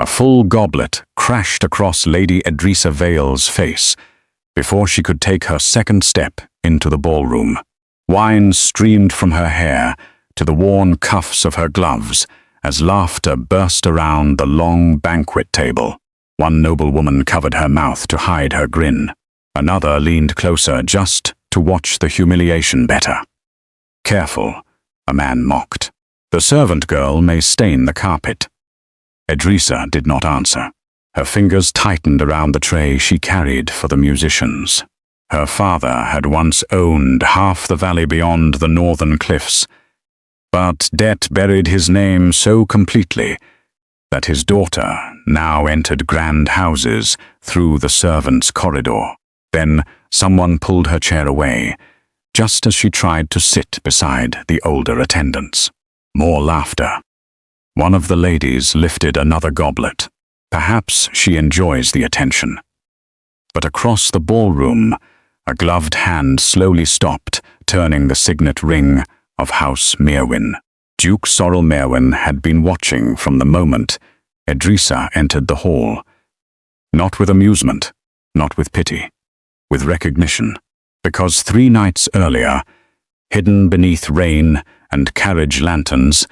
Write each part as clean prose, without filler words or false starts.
A full goblet crashed across Lady Edrisa Vale's face before she could take her second step into the ballroom. Wine streamed from her hair to the worn cuffs of her gloves as laughter burst around the long banquet table. One noblewoman covered her mouth to hide her grin. Another leaned closer just to watch the humiliation better. "Careful," a man mocked. "The servant girl may stain the carpet." Edrisa did not answer. Her fingers tightened around the tray she carried for the musicians. Her father had once owned half the valley beyond the northern cliffs, but debt buried his name so completely that his daughter now entered grand houses through the servants' corridor. Then someone pulled her chair away, just as she tried to sit beside the older attendants. More laughter. One of the ladies lifted another goblet. Perhaps she enjoys the attention. But across the ballroom, a gloved hand slowly stopped, turning the signet ring of House Merewyn. Duke Sorrel Merewyn had been watching from the moment Edrisa entered the hall. Not with amusement, not with pity, with recognition. Because 3 nights earlier, hidden beneath rain and carriage lanterns,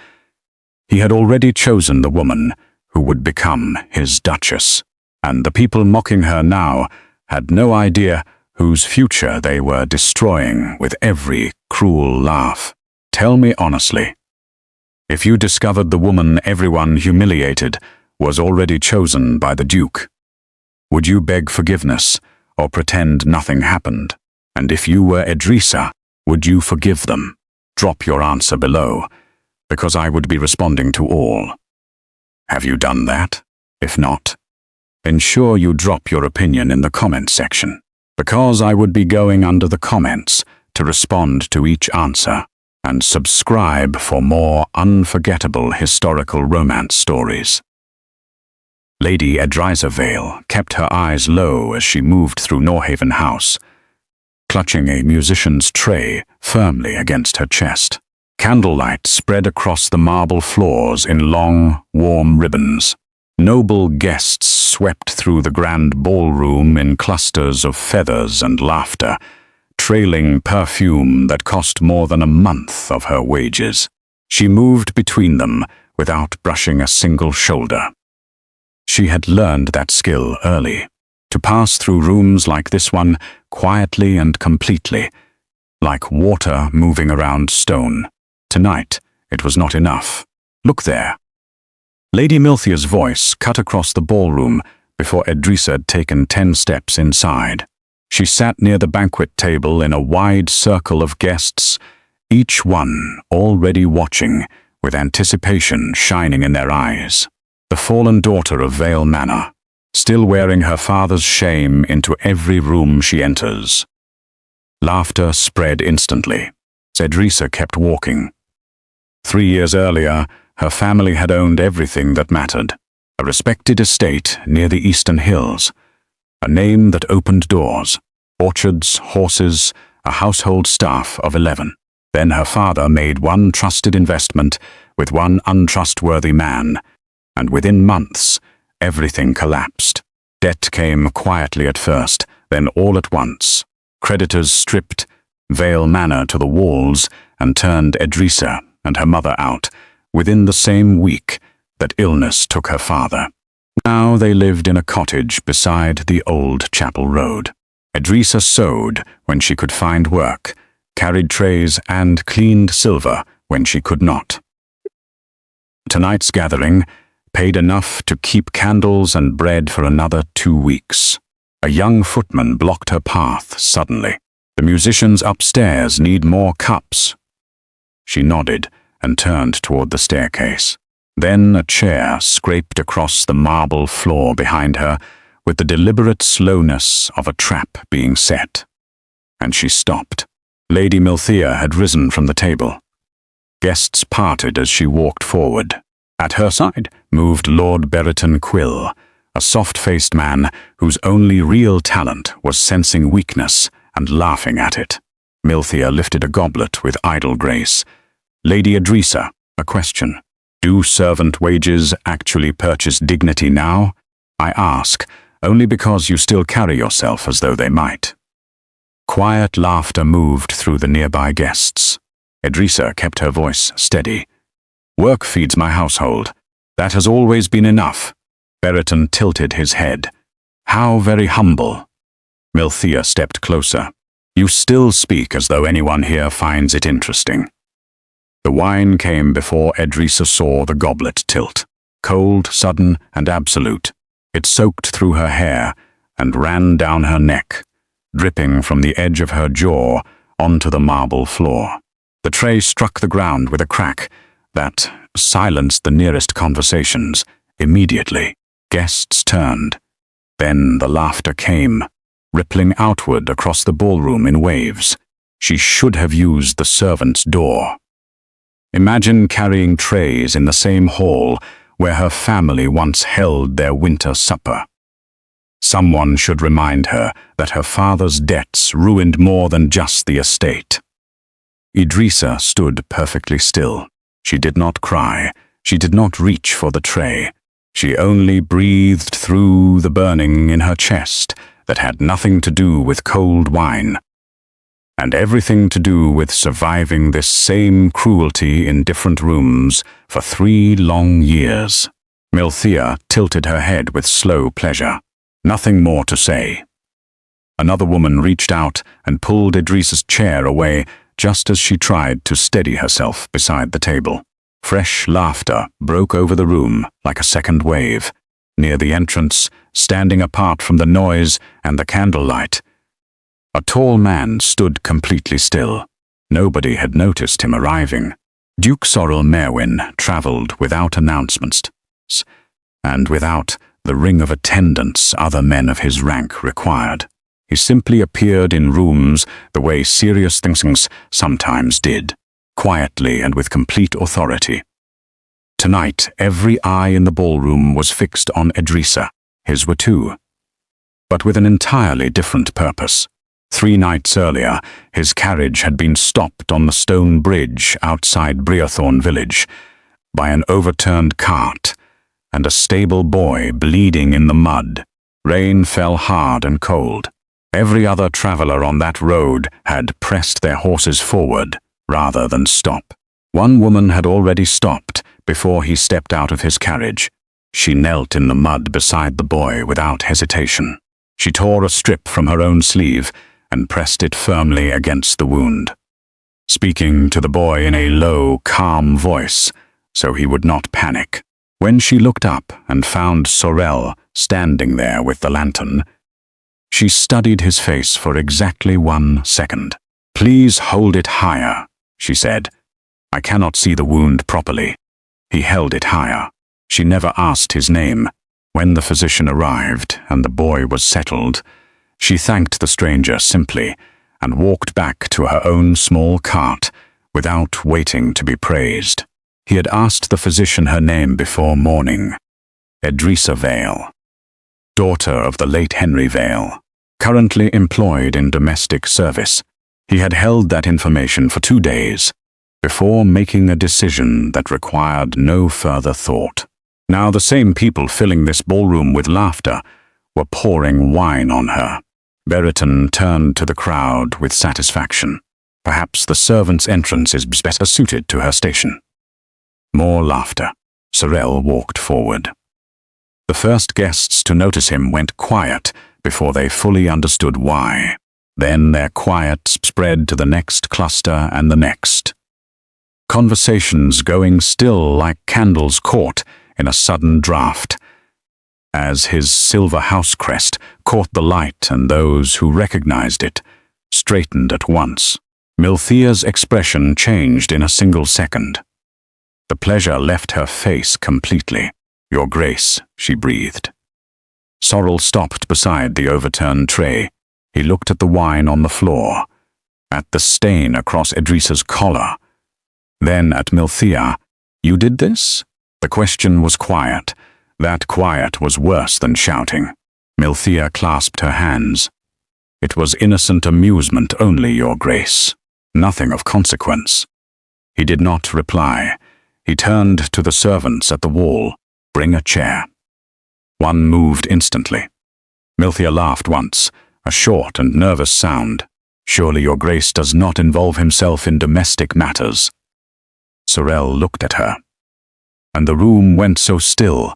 he had already chosen the woman who would become his Duchess, and the people mocking her now had no idea whose future they were destroying with every cruel laugh. Tell me honestly, if you discovered the woman everyone humiliated was already chosen by the Duke, would you beg forgiveness or pretend nothing happened? And if you were Edrisa, would you forgive them? Drop your answer below, because I would be responding to all. Have you done that? If not, ensure you drop your opinion in the comments section, because I would be going under the comments to respond to each answer, and subscribe for more unforgettable historical romance stories. Lady Edrisa Vale kept her eyes low as she moved through Norhaven House, clutching a musician's tray firmly against her chest. Candlelight spread across the marble floors in long, warm ribbons. Noble guests swept through the grand ballroom in clusters of feathers and laughter, trailing perfume that cost more than a month of her wages. She moved between them without brushing a single shoulder. She had learned that skill early, to pass through rooms like this one quietly and completely, like water moving around stone. Tonight, it was not enough. Look there. Lady Milthia's voice cut across the ballroom before Edrisa had taken 10 steps inside. She sat near the banquet table in a wide circle of guests, each one already watching, with anticipation shining in their eyes. The fallen daughter of Vale Manor, still wearing her father's shame into every room she enters. Laughter spread instantly. Edrisa kept walking. 3 years earlier, her family had owned everything that mattered. A respected estate near the Eastern Hills. A name that opened doors. Orchards, horses, a household staff of 11. Then her father made one trusted investment with one untrustworthy man, and within months, everything collapsed. Debt came quietly at first, then all at once. Creditors stripped Vale Manor to the walls and turned Edrisa and her mother out within the same week that illness took her father. Now they lived in a cottage beside the old Chapel Road. Edrisa sewed when she could find work, carried trays and cleaned silver when she could not. Tonight's gathering paid enough to keep candles and bread for another 2 weeks. A young footman blocked her path suddenly. "The musicians upstairs need more cups." She nodded and turned toward the staircase. Then a chair scraped across the marble floor behind her with the deliberate slowness of a trap being set. And she stopped. Lady Milthia had risen from the table. Guests parted as she walked forward. At her side moved Lord Berriton Quill, a soft-faced man whose only real talent was sensing weakness and laughing at it. Milthia lifted a goblet with idle grace. "Lady Edrisa, a question. Do servant wages actually purchase dignity now? I ask, only because you still carry yourself as though they might. Quiet laughter moved through the nearby guests. Edrisa kept her voice steady. Work feeds my household. That has always been enough. Merewyn tilted his head. How very humble. Milthea stepped closer. You still speak as though anyone here finds it interesting. The wine came before Edrisa saw the goblet tilt. Cold, sudden, and absolute. It soaked through her hair and ran down her neck, dripping from the edge of her jaw onto the marble floor. The tray struck the ground with a crack that silenced the nearest conversations. Immediately, guests turned. Then the laughter came, rippling outward across the ballroom in waves. She should have used the servants' door. Imagine carrying trays in the same hall where her family once held their winter supper. Someone should remind her that her father's debts ruined more than just the estate. Edrisa stood perfectly still. She did not cry. She did not reach for the tray. She only breathed through the burning in her chest that had nothing to do with cold wine, and everything to do with surviving this same cruelty in different rooms for 3 long years. Milthea tilted her head with slow pleasure. Nothing more to say. Another woman reached out and pulled Edrisa's chair away just as she tried to steady herself beside the table. Fresh laughter broke over the room like a second wave. Near the entrance, standing apart from the noise and the candlelight, a tall man stood completely still. Nobody had noticed him arriving. Duke Merewyn travelled without announcements, and without the ring of attendants other men of his rank required. He simply appeared in rooms the way serious things sometimes did, quietly and with complete authority. Tonight, every eye in the ballroom was fixed on Edrisa. His were too, but with an entirely different purpose. 3 nights earlier, his carriage had been stopped on the stone bridge outside Breathorn village by an overturned cart and a stable boy bleeding in the mud. Rain fell hard and cold. Every other traveler on that road had pressed their horses forward rather than stop. One woman had already stopped before he stepped out of his carriage. She knelt in the mud beside the boy without hesitation. She tore a strip from her own sleeve and pressed it firmly against the wound, speaking to the boy in a low, calm voice so he would not panic. When she looked up and found Sorel standing there with the lantern, she studied his face for exactly 1 second. "Please hold it higher," she said. "I cannot see the wound properly." He held it higher. She never asked his name. When the physician arrived and the boy was settled, she thanked the stranger simply and walked back to her own small cart without waiting to be praised. He had asked the physician her name before morning. Edrisa Vale, daughter of the late Henry Vale, currently employed in domestic service. He had held that information for 2 days before making a decision that required no further thought. Now the same people filling this ballroom with laughter were pouring wine on her. Merewyn turned to the crowd with satisfaction. Perhaps the servant's entrance is better suited to her station. More laughter. Sorel walked forward. The first guests to notice him went quiet before they fully understood why. Then their quiet spread to the next cluster and the next. Conversations going still like candles caught in a sudden draught, as his silver house crest caught the light, and those who recognized it straightened at once. Milthea's expression changed in a single second. The pleasure left her face completely. "Your Grace," she breathed. Sorel stopped beside the overturned tray. He looked at the wine on the floor, at the stain across Edrisa's collar, then at Milthea. "You did this?" The question was quiet. That quiet was worse than shouting. Milthea clasped her hands. "It was innocent amusement only, Your Grace. Nothing of consequence." He did not reply. He turned to the servants at the wall. "Bring a chair." One moved instantly. Milthea laughed once, a short and nervous sound. "Surely your grace does not involve himself in domestic matters." Sorel looked at her, and the room went so still,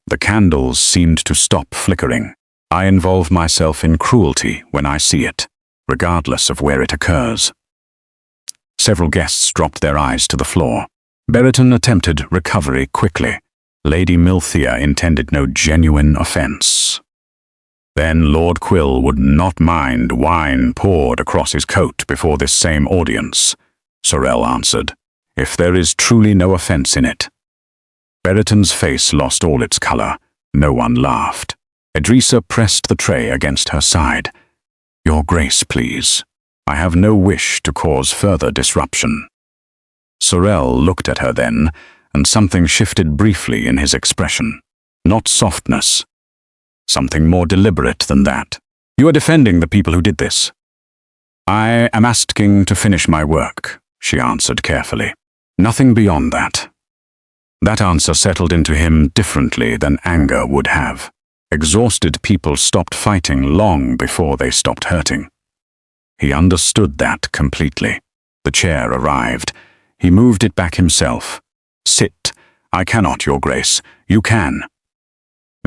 the candles seemed to stop flickering. "I involve myself in cruelty when I see it, regardless of where it occurs." Several guests dropped their eyes to the floor. Brereton attempted recovery quickly. Lady Milthea intended no genuine offense. Then Lord Quill would not mind wine poured across his coat before this same audience, Sorel answered, "if there is truly no offense in it." Brereton's face lost all its color. No one laughed. Edrisa pressed the tray against her side. "Your grace, please. I have no wish to cause further disruption." Sorel looked at her then, and something shifted briefly in his expression. Not softness. Something more deliberate than that. "You are defending the people who did this." "I am asking to finish my work," she answered carefully. "Nothing beyond that." That answer settled into him differently than anger would have. Exhausted people stopped fighting long before they stopped hurting. He understood that completely. The chair arrived. He moved it back himself. "Sit. I cannot, your grace. You can."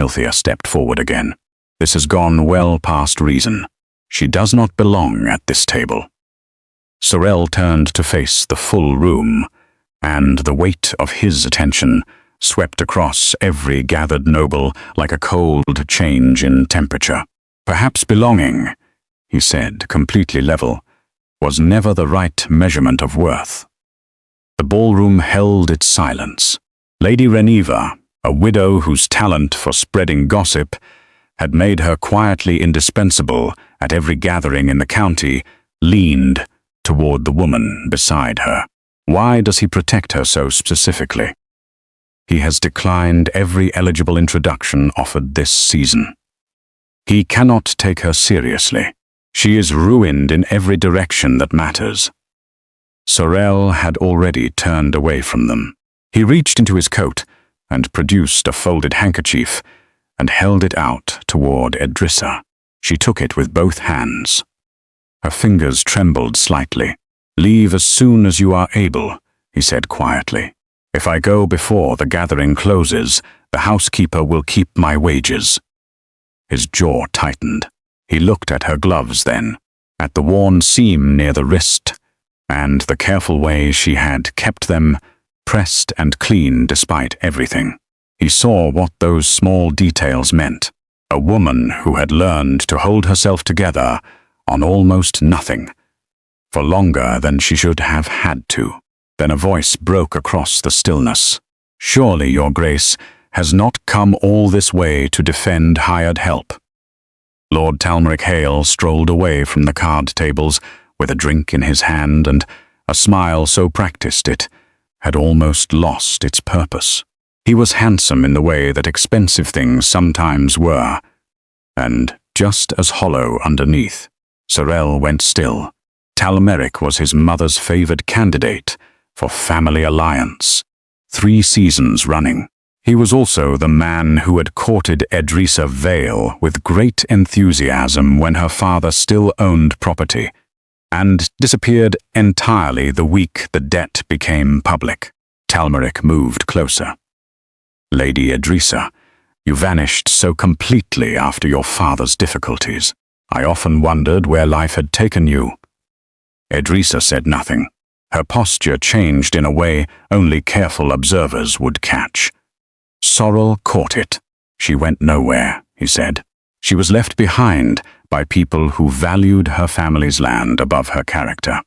Milthea stepped forward again. "This has gone well past reason. She does not belong at this table." Sorel turned to face the full room, and the weight of his attention swept across every gathered noble like a cold change in temperature. "Perhaps belonging," he said, completely level, "was never the right measurement of worth." The ballroom held its silence. Lady Reneva, a widow whose talent for spreading gossip had made her quietly indispensable at every gathering in the county, leaned toward the woman beside her. "Why does he protect her so specifically?" "He has declined every eligible introduction offered this season. He cannot take her seriously. She is ruined in every direction that matters." Sorel had already turned away from them. He reached into his coat and produced a folded handkerchief and held it out toward Edrisa. She took it with both hands. Her fingers trembled slightly. "Leave as soon as you are able," he said quietly. "If I go before the gathering closes, the housekeeper will keep my wages." His jaw tightened. He looked at her gloves then, at the worn seam near the wrist, and the careful way she had kept them pressed and clean despite everything. He saw what those small details meant. A woman who had learned to hold herself together on almost nothing, for longer than she should have had to. Then a voice broke across the stillness. "Surely your grace has not come all this way to defend hired help." Lord Talmeric Hale strolled away from the card tables with a drink in his hand and a smile so practiced it had almost lost its purpose. He was handsome in the way that expensive things sometimes were, and just as hollow underneath. Sorel went still. Talmeric was his mother's favored candidate for family alliance, 3 seasons running. He was also the man who had courted Edrisa Vale with great enthusiasm when her father still owned property, and disappeared entirely the week the debt became public. Talmeric moved closer. "Lady Edrisa, you vanished so completely after your father's difficulties. I often wondered where life had taken you." Edrisa said nothing. Her posture changed in a way only careful observers would catch. Sorel caught it. "She went nowhere," he said. "She was left behind by people who valued her family's land above her character."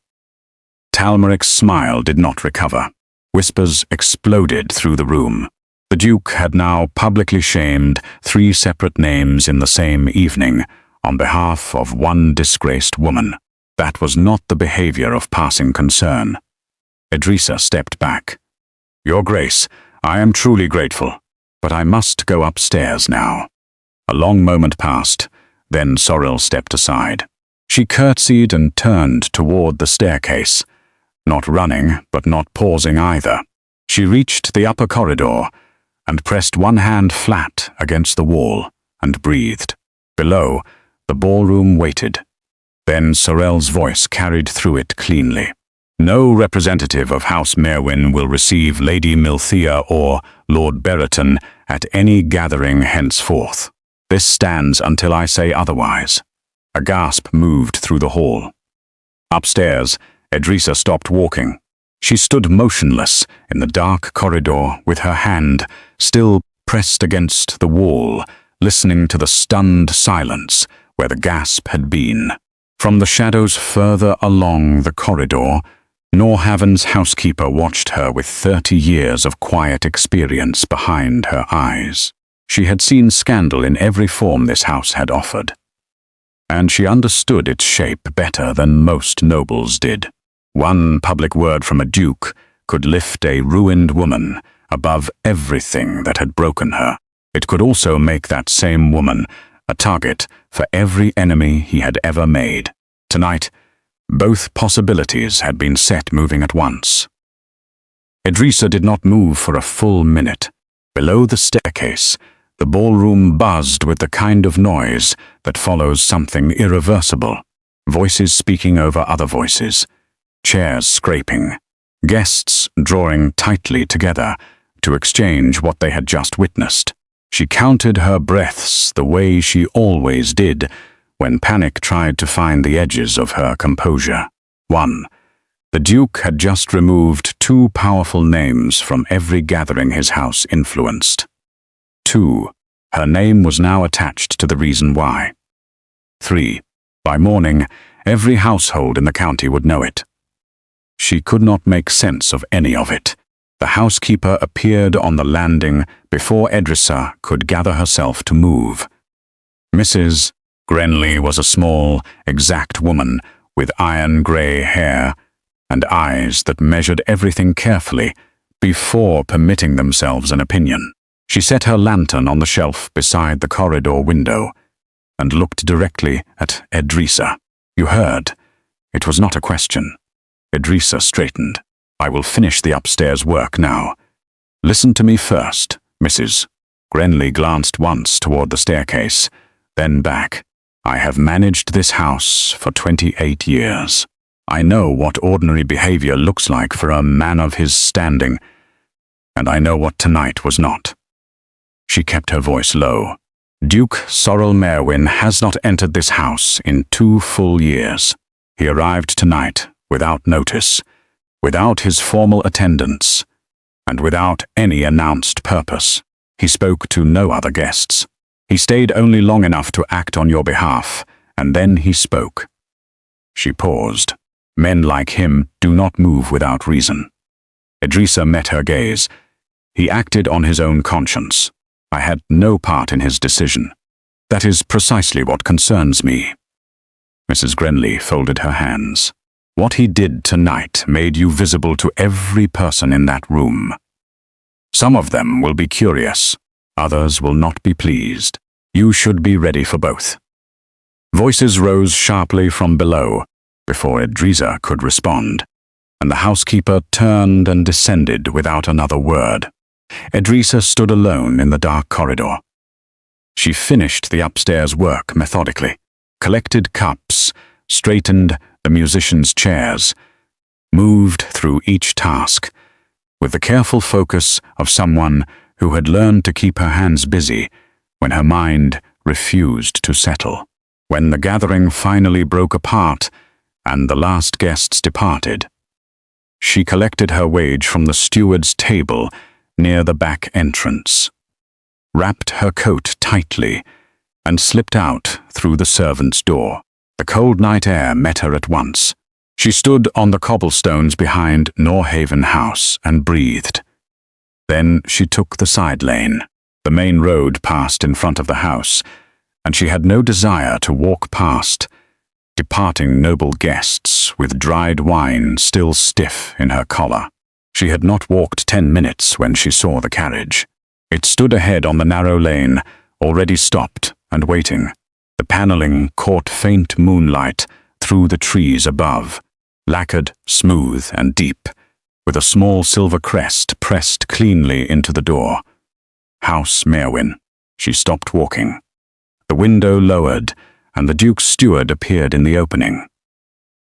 Talmeric's smile did not recover. Whispers exploded through the room. The Duke had now publicly shamed 3 separate names in the same evening on behalf of one disgraced woman. That was not the behavior of passing concern. Edrisa stepped back. "Your Grace, I am truly grateful, but I must go upstairs now." A long moment passed, then Sorel stepped aside. She curtsied and turned toward the staircase, not running but not pausing either. She reached the upper corridor and pressed one hand flat against the wall and breathed. Below, the ballroom waited. Then Sorel's voice carried through it cleanly. No representative of House Merewyn will receive Lady Milthea or Lord Brereton at any gathering henceforth. This stands until I say otherwise. A gasp moved through the hall. Upstairs, Edrisa stopped walking. She stood motionless in the dark corridor with her hand still pressed against the wall, listening to the stunned silence where the gasp had been. From the shadows further along the corridor, Norhaven's housekeeper watched her with 30 years of quiet experience behind her eyes. She had seen scandal in every form this house had offered, and she understood its shape better than most nobles did. One public word from a duke could lift a ruined woman above everything that had broken her. It could also make that same woman a target for every enemy he had ever made. Tonight, both possibilities had been set moving at once. Edrisa did not move for a full minute. Below the staircase, the ballroom buzzed with the kind of noise that follows something irreversible. Voices speaking over other voices, chairs scraping, guests drawing tightly together to exchange what they had just witnessed. She counted her breaths the way she always did when panic tried to find the edges of her composure. 1. The Duke had just removed 2 powerful names from every gathering his house influenced. 2. Her name was now attached to the reason why. 3. By morning, every household in the county would know it. She could not make sense of any of it. The housekeeper appeared on the landing before Edrisa could gather herself to move. Mrs. Grenly was a small, exact woman with iron-grey hair and eyes that measured everything carefully before permitting themselves an opinion. She set her lantern on the shelf beside the corridor window and looked directly at Edrisa. You heard. It was not a question. Edrisa straightened. I will finish the upstairs work now. Listen to me first, Mrs. Grenly glanced once toward the staircase, then back. I have managed this house for 28 years. I know what ordinary behavior looks like for a man of his standing, and I know what tonight was not. She kept her voice low. Duke Sorel Merewyn has not entered this house in 2 full years. He arrived tonight without notice, without his formal attendance, and without any announced purpose. He spoke to no other guests. He stayed only long enough to act on your behalf, and then he spoke. She paused. Men like him do not move without reason. Edrisa met her gaze. He acted on his own conscience. I had no part in his decision. That is precisely what concerns me. Mrs. Grenly folded her hands. What he did tonight made you visible to every person in that room. Some of them will be curious. Others will not be pleased. You should be ready for both. Voices rose sharply from below before Edrisa could respond, and the housekeeper turned and descended without another word. Edrisa stood alone in the dark corridor. She finished the upstairs work methodically, collected cups, straightened the musicians' chairs, moved through each task with the careful focus of someone who had learned to keep her hands busy when her mind refused to settle. When the gathering finally broke apart and the last guests departed, she collected her wage from the steward's table near the back entrance, wrapped her coat tightly, and slipped out through the servants' door. The cold night air met her at once. She stood on the cobblestones behind Norhaven House and breathed. Then she took the side lane. The main road passed in front of the house, and she had no desire to walk past departing noble guests with dried wine still stiff in her collar. She had not walked 10 minutes when she saw the carriage. It stood ahead on the narrow lane, already stopped and waiting. The paneling caught faint moonlight through the trees above, lacquered, smooth and deep, with a small silver crest pressed cleanly into the door. House Merewyn. She stopped walking. The window lowered, and the Duke's steward appeared in the opening.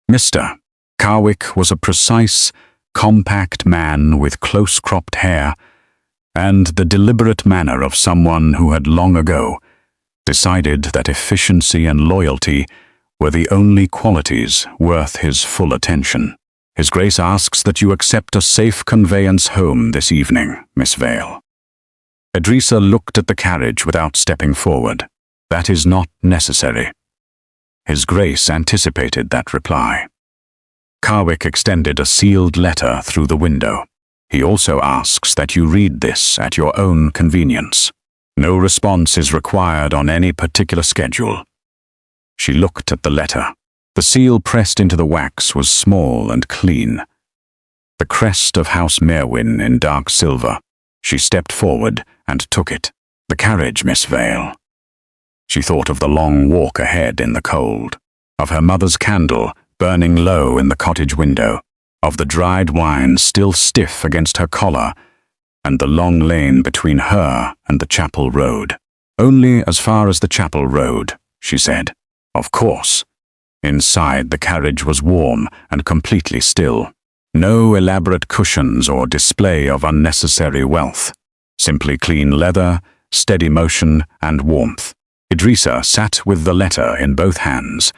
Mr. Carwick was a precise, compact man with close-cropped hair and the deliberate manner of someone who had long ago decided that efficiency and loyalty were the only qualities worth his full attention. His Grace asks that you accept a safe conveyance home this evening, Miss Vale. Edrisa looked at the carriage without stepping forward. That is not necessary. His Grace anticipated that reply. Carwick extended a sealed letter through the window. He also asks that you read this at your own convenience. No response is required on any particular schedule. She looked at the letter. The seal pressed into the wax was small and clean. The crest of House Merewyn in dark silver. She stepped forward and took it. The carriage, Miss Vale. She thought of the long walk ahead in the cold, of her mother's candle burning low in the cottage window, of the dried wine still stiff against her collar, and the long lane between her and the chapel road. Only as far as the chapel road, she said. Of course. Inside, the carriage was warm and completely still. No elaborate cushions or display of unnecessary wealth. Simply clean leather, steady motion, and warmth. Edrisa sat with the letter in both hands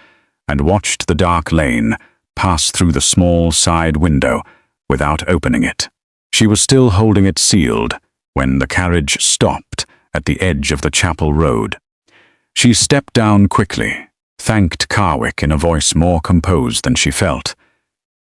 and watched the dark lane pass through the small side window without opening it. She was still holding it sealed when the carriage stopped at the edge of the chapel road. She stepped down quickly, thanked Carwick in a voice more composed than she felt,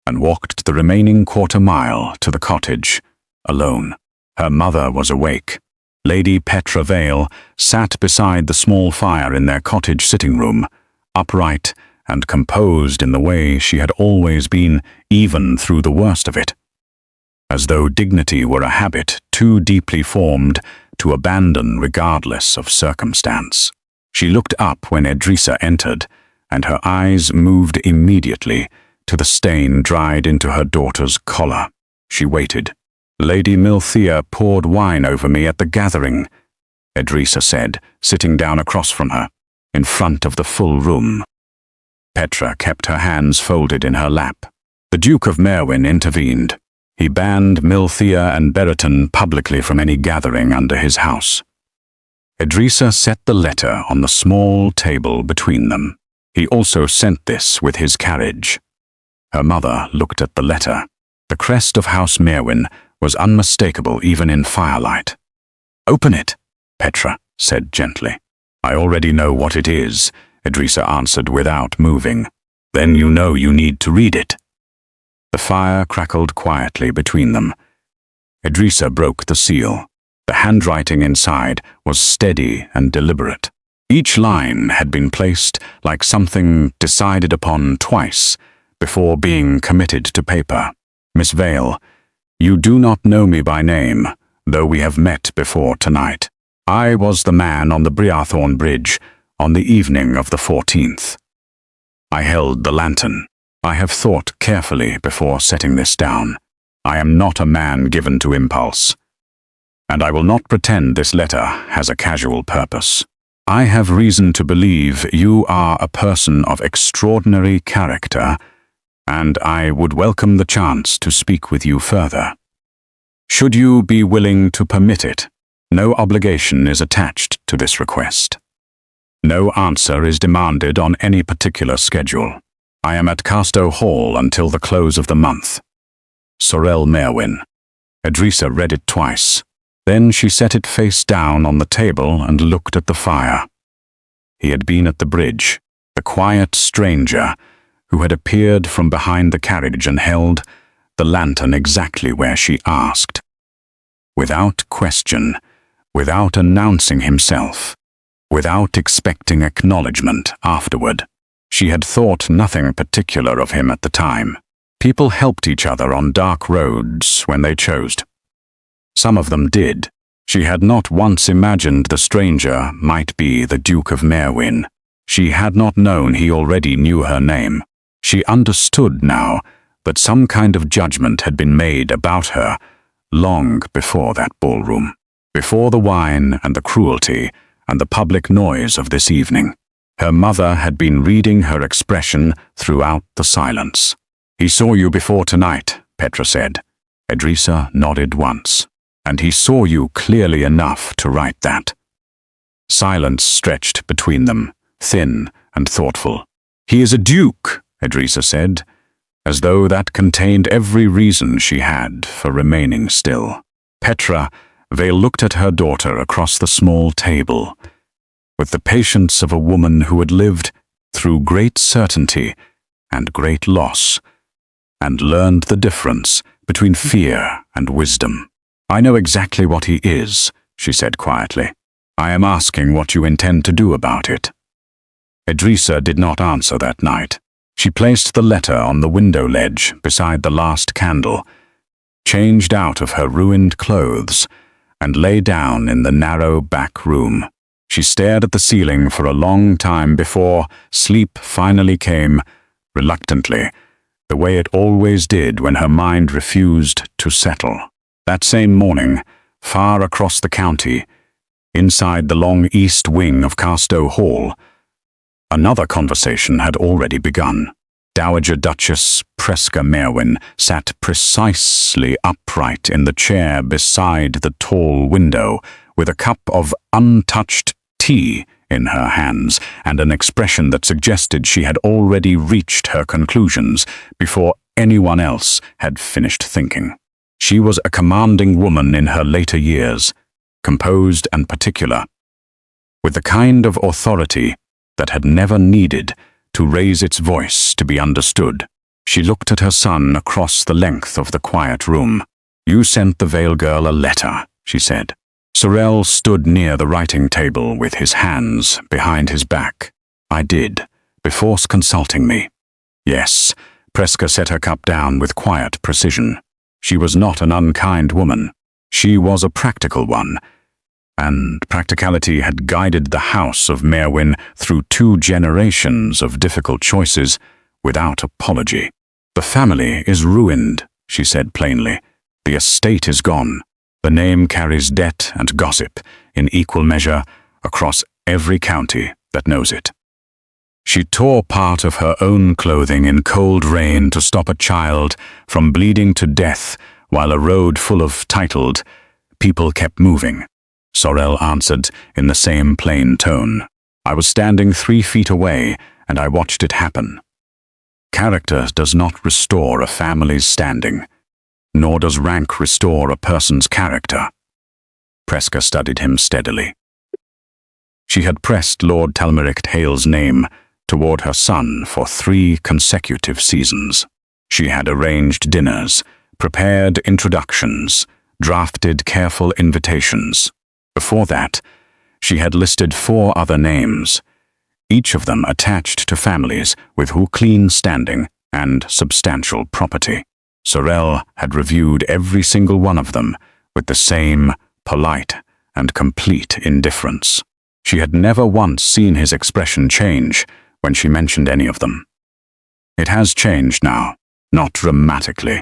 and walked the remaining quarter-mile to the cottage, alone. Her mother was awake. Lady Petra Vale sat beside the small fire in their cottage sitting-room, upright and composed in the way she had always been, even through the worst of it. As though dignity were a habit too deeply formed to abandon regardless of circumstance. She looked up when Edrisa entered, and her eyes moved immediately to the stain dried into her daughter's collar. She waited. Lady Milthea poured wine over me at the gathering, Edrisa said, sitting down across from her, in front of the full room. Petra kept her hands folded in her lap. The Duke of Merewyn intervened. He banned Milthea and Brereton publicly from any gathering under his house. Edrisa set the letter on the small table between them. He also sent this with his carriage. Her mother looked at the letter. The crest of House Merewyn was unmistakable even in firelight. "Open it," Petra said gently. "I already know what it is," Edrisa answered without moving. "Then you know you need to read it." The fire crackled quietly between them. Edrisa broke the seal. The handwriting inside was steady and deliberate. Each line had been placed like something decided upon twice before being committed to paper. "Miss Vale, you do not know me by name, though we have met before tonight. I was the man on the Breathorn Bridge on the evening of the 14th. I held the lantern. I have thought carefully before setting this down. I am not a man given to impulse. And I will not pretend this letter has a casual purpose. I have reason to believe you are a person of extraordinary character, and I would welcome the chance to speak with you further. Should you be willing to permit it, no obligation is attached to this request. No answer is demanded on any particular schedule. I am at Casto Hall until the close of the month. Sorel Merewyn." Edrisa read it twice. Then she set it face down on the table and looked at the fire. He had been at the bridge, the quiet stranger who had appeared from behind the carriage and held the lantern exactly where she asked. Without question, without announcing himself, without expecting acknowledgement afterward. She had thought nothing particular of him at the time. People helped each other on dark roads when they chose. Some of them did. She had not once imagined the stranger might be the Duke of Merewyn. She had not known he already knew her name. She understood now that some kind of judgment had been made about her long before that ballroom, before the wine and the cruelty and the public noise of this evening. Her mother had been reading her expression throughout the silence. "He saw you before tonight," Petra said. Edrisa nodded once. "And he saw you clearly enough to write that." Silence stretched between them, thin and thoughtful. "He is a duke," Edrisa said, as though that contained every reason she had for remaining still. Petra, Vale looked at her daughter across the small table, with the patience of a woman who had lived through great certainty and great loss, and learned the difference between fear and wisdom. "I know exactly what he is," she said quietly. "I am asking what you intend to do about it." Edrisa did not answer that night. She placed the letter on the window ledge beside the last candle, changed out of her ruined clothes, and lay down in the narrow back room. She stared at the ceiling for a long time before sleep finally came, reluctantly, the way it always did when her mind refused to settle. That same morning, far across the county, inside the long east wing of Casto Hall, another conversation had already begun. Dowager Duchess Preska Merewyn sat precisely upright in the chair beside the tall window, with a cup of untouched tea in her hands and an expression that suggested she had already reached her conclusions before anyone else had finished thinking. She was a commanding woman in her later years, composed and particular, with the kind of authority that had never needed to raise its voice to be understood. She looked at her son across the length of the quiet room. "You sent the Vale girl a letter," she said. Sorel stood near the writing table with his hands behind his back. "I did, before consulting me." "Yes," Preska set her cup down with quiet precision. She was not an unkind woman. She was a practical one, and practicality had guided the house of Merewyn through 2 generations of difficult choices without apology. "The family is ruined," she said plainly. "The estate is gone. The name carries debt and gossip in equal measure across every county that knows it." She tore part of her own clothing in cold rain to stop a child from bleeding to death while a road full of titled people kept moving. Sorel answered in the same plain tone. "I was standing 3 feet away, and I watched it happen." Character does not restore a family's standing, nor does rank restore a person's character. Preska studied him steadily. She had pressed Lord Talmeric Hale's name toward her son for 3 consecutive seasons. She had arranged dinners, prepared introductions, drafted careful invitations. Before that, she had listed 4 other names, each of them attached to families with clean standing and substantial property. Sorel had reviewed every single one of them with the same polite and complete indifference. She had never once seen his expression change when she mentioned any of them. It has changed now, not dramatically,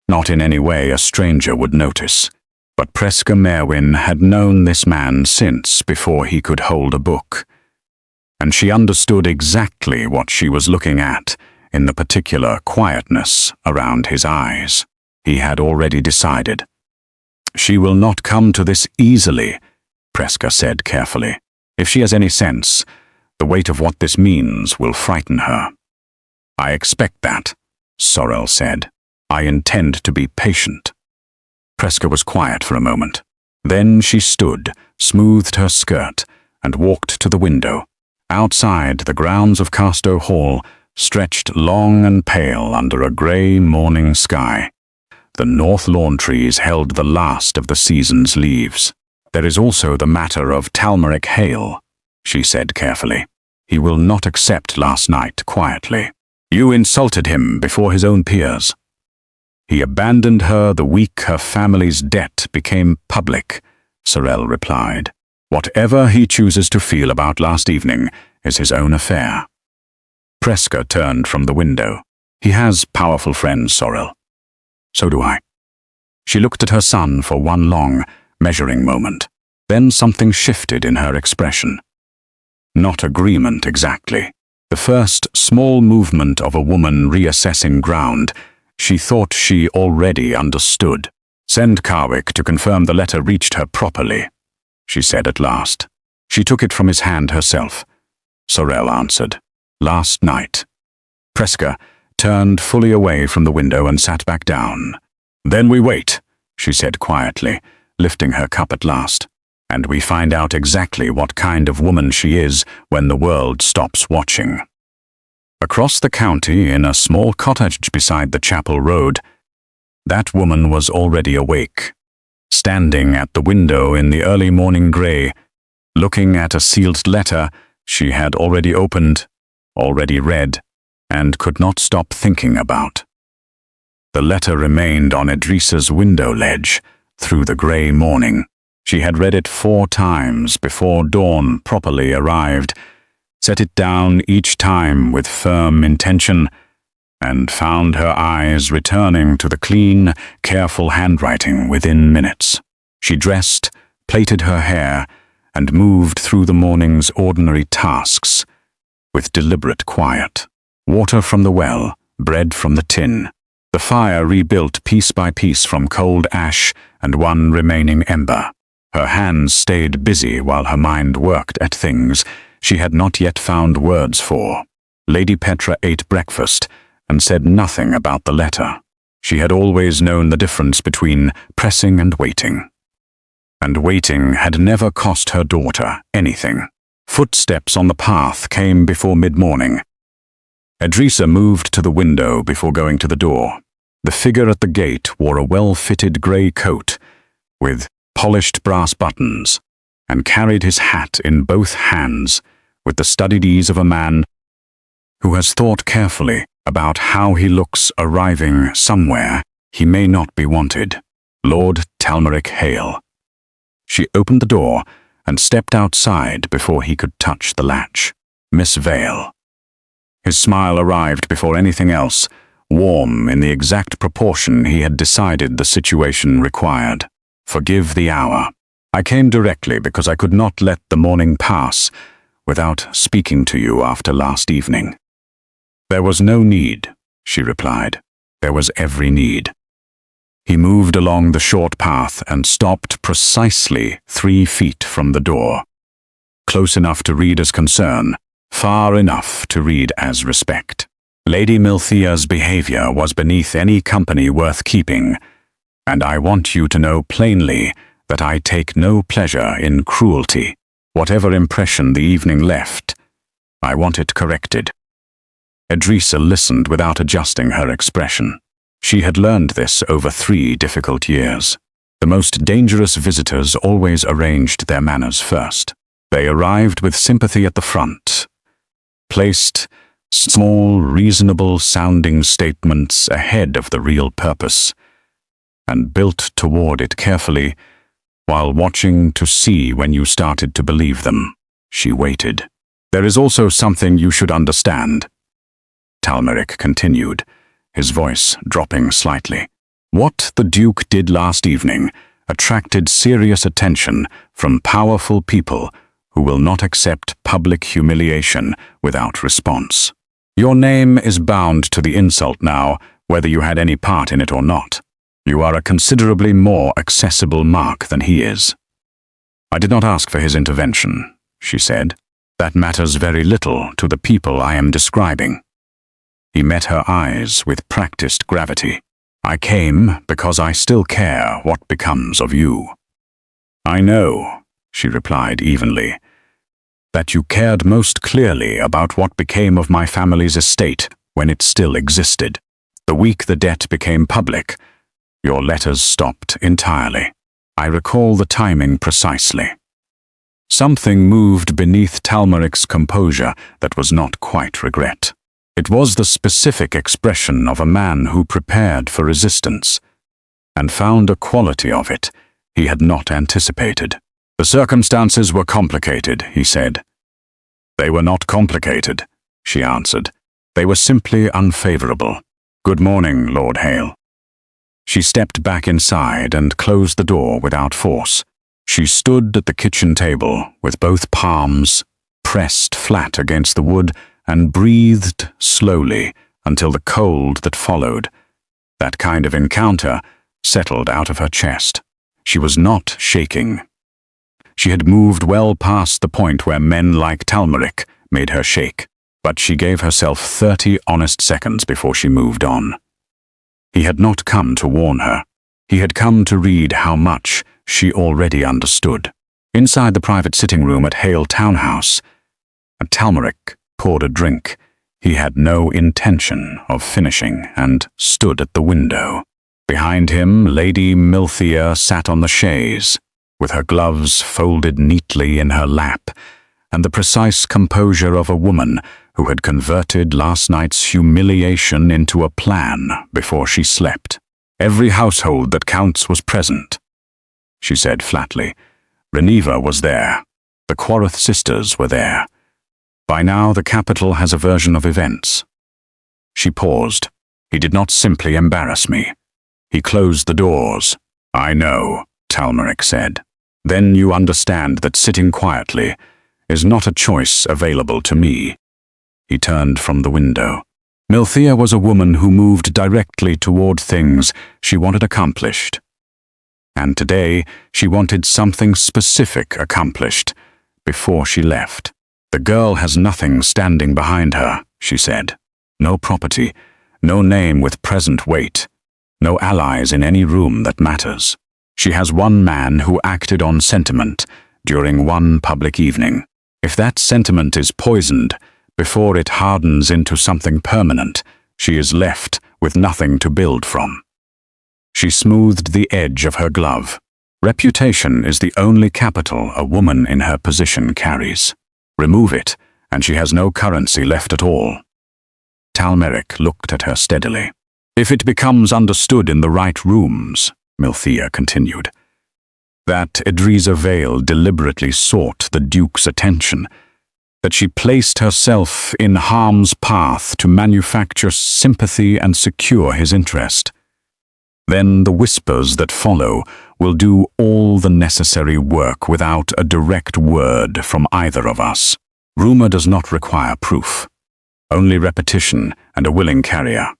not in any way a stranger would notice. But Preska Merewyn had known this man since before he could hold a book, and she understood exactly what she was looking at in the particular quietness around his eyes. He had already decided. "She will not come to this easily," Preska said carefully. "If she has any sense, the weight of what this means will frighten her." "I expect that," Sorel said. "I intend to be patient." Preska was quiet for a moment. Then she stood, smoothed her skirt, and walked to the window. Outside, the grounds of Casto Hall stretched long and pale under a grey morning sky. The north lawn trees held the last of the season's leaves. "There is also the matter of Talmeric Hale," she said carefully. "He will not accept last night quietly. You insulted him before his own peers. He abandoned her the week her family's debt became public," Sorel replied. "Whatever he chooses to feel about last evening is his own affair." Preska turned from the window. He has powerful friends, Sorrel. So do I. She looked at her son for one long, measuring moment. Then something shifted in her expression. Not agreement exactly. The first small movement of a woman reassessing ground. She thought she already understood. Send Carwick to confirm the letter reached her properly, she said at last. She took it from his hand herself. Sorrel answered. Last night. Preska turned fully away from the window and sat back down. Then we wait, she said quietly, lifting her cup at last. And we find out exactly what kind of woman she is when the world stops watching. Across the county, in a small cottage beside the chapel road, that woman was already awake, standing at the window in the early morning grey, looking at a sealed letter she had already opened, already read, and could not stop thinking about. The letter remained on Edrisa's window ledge through the grey morning. She had read it 4 times before dawn properly arrived, set it down each time with firm intention, and found her eyes returning to the clean, careful handwriting within minutes. She dressed, plaited her hair, and moved through the morning's ordinary tasks with deliberate quiet. Water from the well, bread from the tin. The fire rebuilt piece by piece from cold ash and one remaining ember. Her hands stayed busy while her mind worked at things she had not yet found words for. Lady Petra ate breakfast and said nothing about the letter. She had always known the difference between pressing and waiting. And waiting had never cost her daughter anything. Footsteps on the path came before mid-morning. Edrisa moved to the window before going to the door. The figure at the gate wore a well-fitted grey coat with polished brass buttons and carried his hat in both hands with the studied ease of a man who has thought carefully about how he looks arriving somewhere he may not be wanted. Lord Talmeric Hale. She opened the door and stepped outside before he could touch the latch. Miss Vale. His smile arrived before anything else, warm in the exact proportion he had decided the situation required. Forgive the hour. I came directly because I could not let the morning pass without speaking to you after last evening. There was no need, she replied. There was every need. He moved along the short path and stopped precisely 3 feet from the door. Close enough to read as concern, far enough to read as respect. Lady Milthea's behavior was beneath any company worth keeping, and I want you to know plainly that I take no pleasure in cruelty. Whatever impression the evening left, I want it corrected. Edrisa listened without adjusting her expression. She had learned this over 3 difficult years. The most dangerous visitors always arranged their manners first. They arrived with sympathy at the front, placed small, reasonable-sounding statements ahead of the real purpose, and built toward it carefully, while watching to see when you started to believe them. She waited. There is also something you should understand, Talmeric continued, his voice dropping slightly. What the Duke did last evening attracted serious attention from powerful people who will not accept public humiliation without response. Your name is bound to the insult now, whether you had any part in it or not. You are a considerably more accessible mark than he is. I did not ask for his intervention, she said. That matters very little to the people I am describing. He met her eyes with practiced gravity. I came because I still care what becomes of you. I know, she replied evenly, that you cared most clearly about what became of my family's estate when it still existed. The week the debt became public, your letters stopped entirely. I recall the timing precisely. Something moved beneath Talmeric's composure that was not quite regret. It was the specific expression of a man who prepared for resistance, and found a quality of it he had not anticipated. The circumstances were complicated, he said. They were not complicated, she answered. They were simply unfavorable. "Good morning, Lord Hale." She stepped back inside and closed the door without force. She stood at the kitchen table with both palms pressed flat against the wood and breathed slowly until the cold that followed, that kind of encounter, settled out of her chest. She was not shaking. She had moved well past the point where men like Talmeric made her shake, but she gave herself 30 honest seconds before she moved on. He had not come to warn her. He had come to read how much she already understood. Inside the private sitting room at Hale Townhouse, Talmeric poured a drink he had no intention of finishing and stood at the window. Behind him, Lady Milthea sat on the chaise, with her gloves folded neatly in her lap, and the precise composure of a woman who had converted last night's humiliation into a plan before she slept. "Every household that counts was present," she said flatly. "Reneva was there. The Quarith sisters were there. By now the capital has a version of events." She paused. "He did not simply embarrass me. He closed the doors." "I know," Talmeric said. "Then you understand that sitting quietly is not a choice available to me." He turned from the window. Milthea was a woman who moved directly toward things she wanted accomplished. And today she wanted something specific accomplished before she left. "The girl has nothing standing behind her," she said. "No property, no name with present weight, no allies in any room that matters. She has one man who acted on sentiment during one public evening. If that sentiment is poisoned before it hardens into something permanent, she is left with nothing to build from." She smoothed the edge of her glove. "Reputation is the only capital a woman in her position carries. Remove it, and she has no currency left at all." Talmeric looked at her steadily. "If it becomes understood in the right rooms," Milthea continued, "that Edrisa Vale deliberately sought the Duke's attention, that she placed herself in harm's path to manufacture sympathy and secure his interest, then the whispers that follow will do all the necessary work without a direct word from either of us. Rumor does not require proof, only repetition and a willing carrier."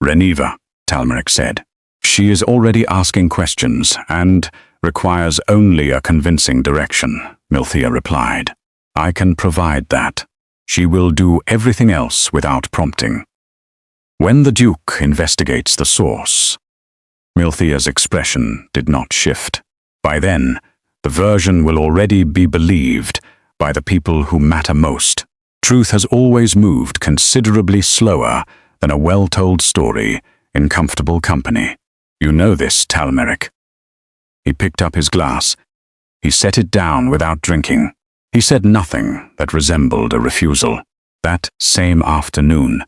"Reneva," Talmeric said. "She is already asking questions and requires only a convincing direction," Milthea replied. "I can provide that. She will do everything else without prompting. When the Duke investigates the source..." Milthea's expression did not shift. "By then, the version will already be believed by the people who matter most. Truth has always moved considerably slower than a well-told story in comfortable company. You know this, Talmeric." He picked up his glass. He set it down without drinking. He said nothing that resembled a refusal. That same afternoon,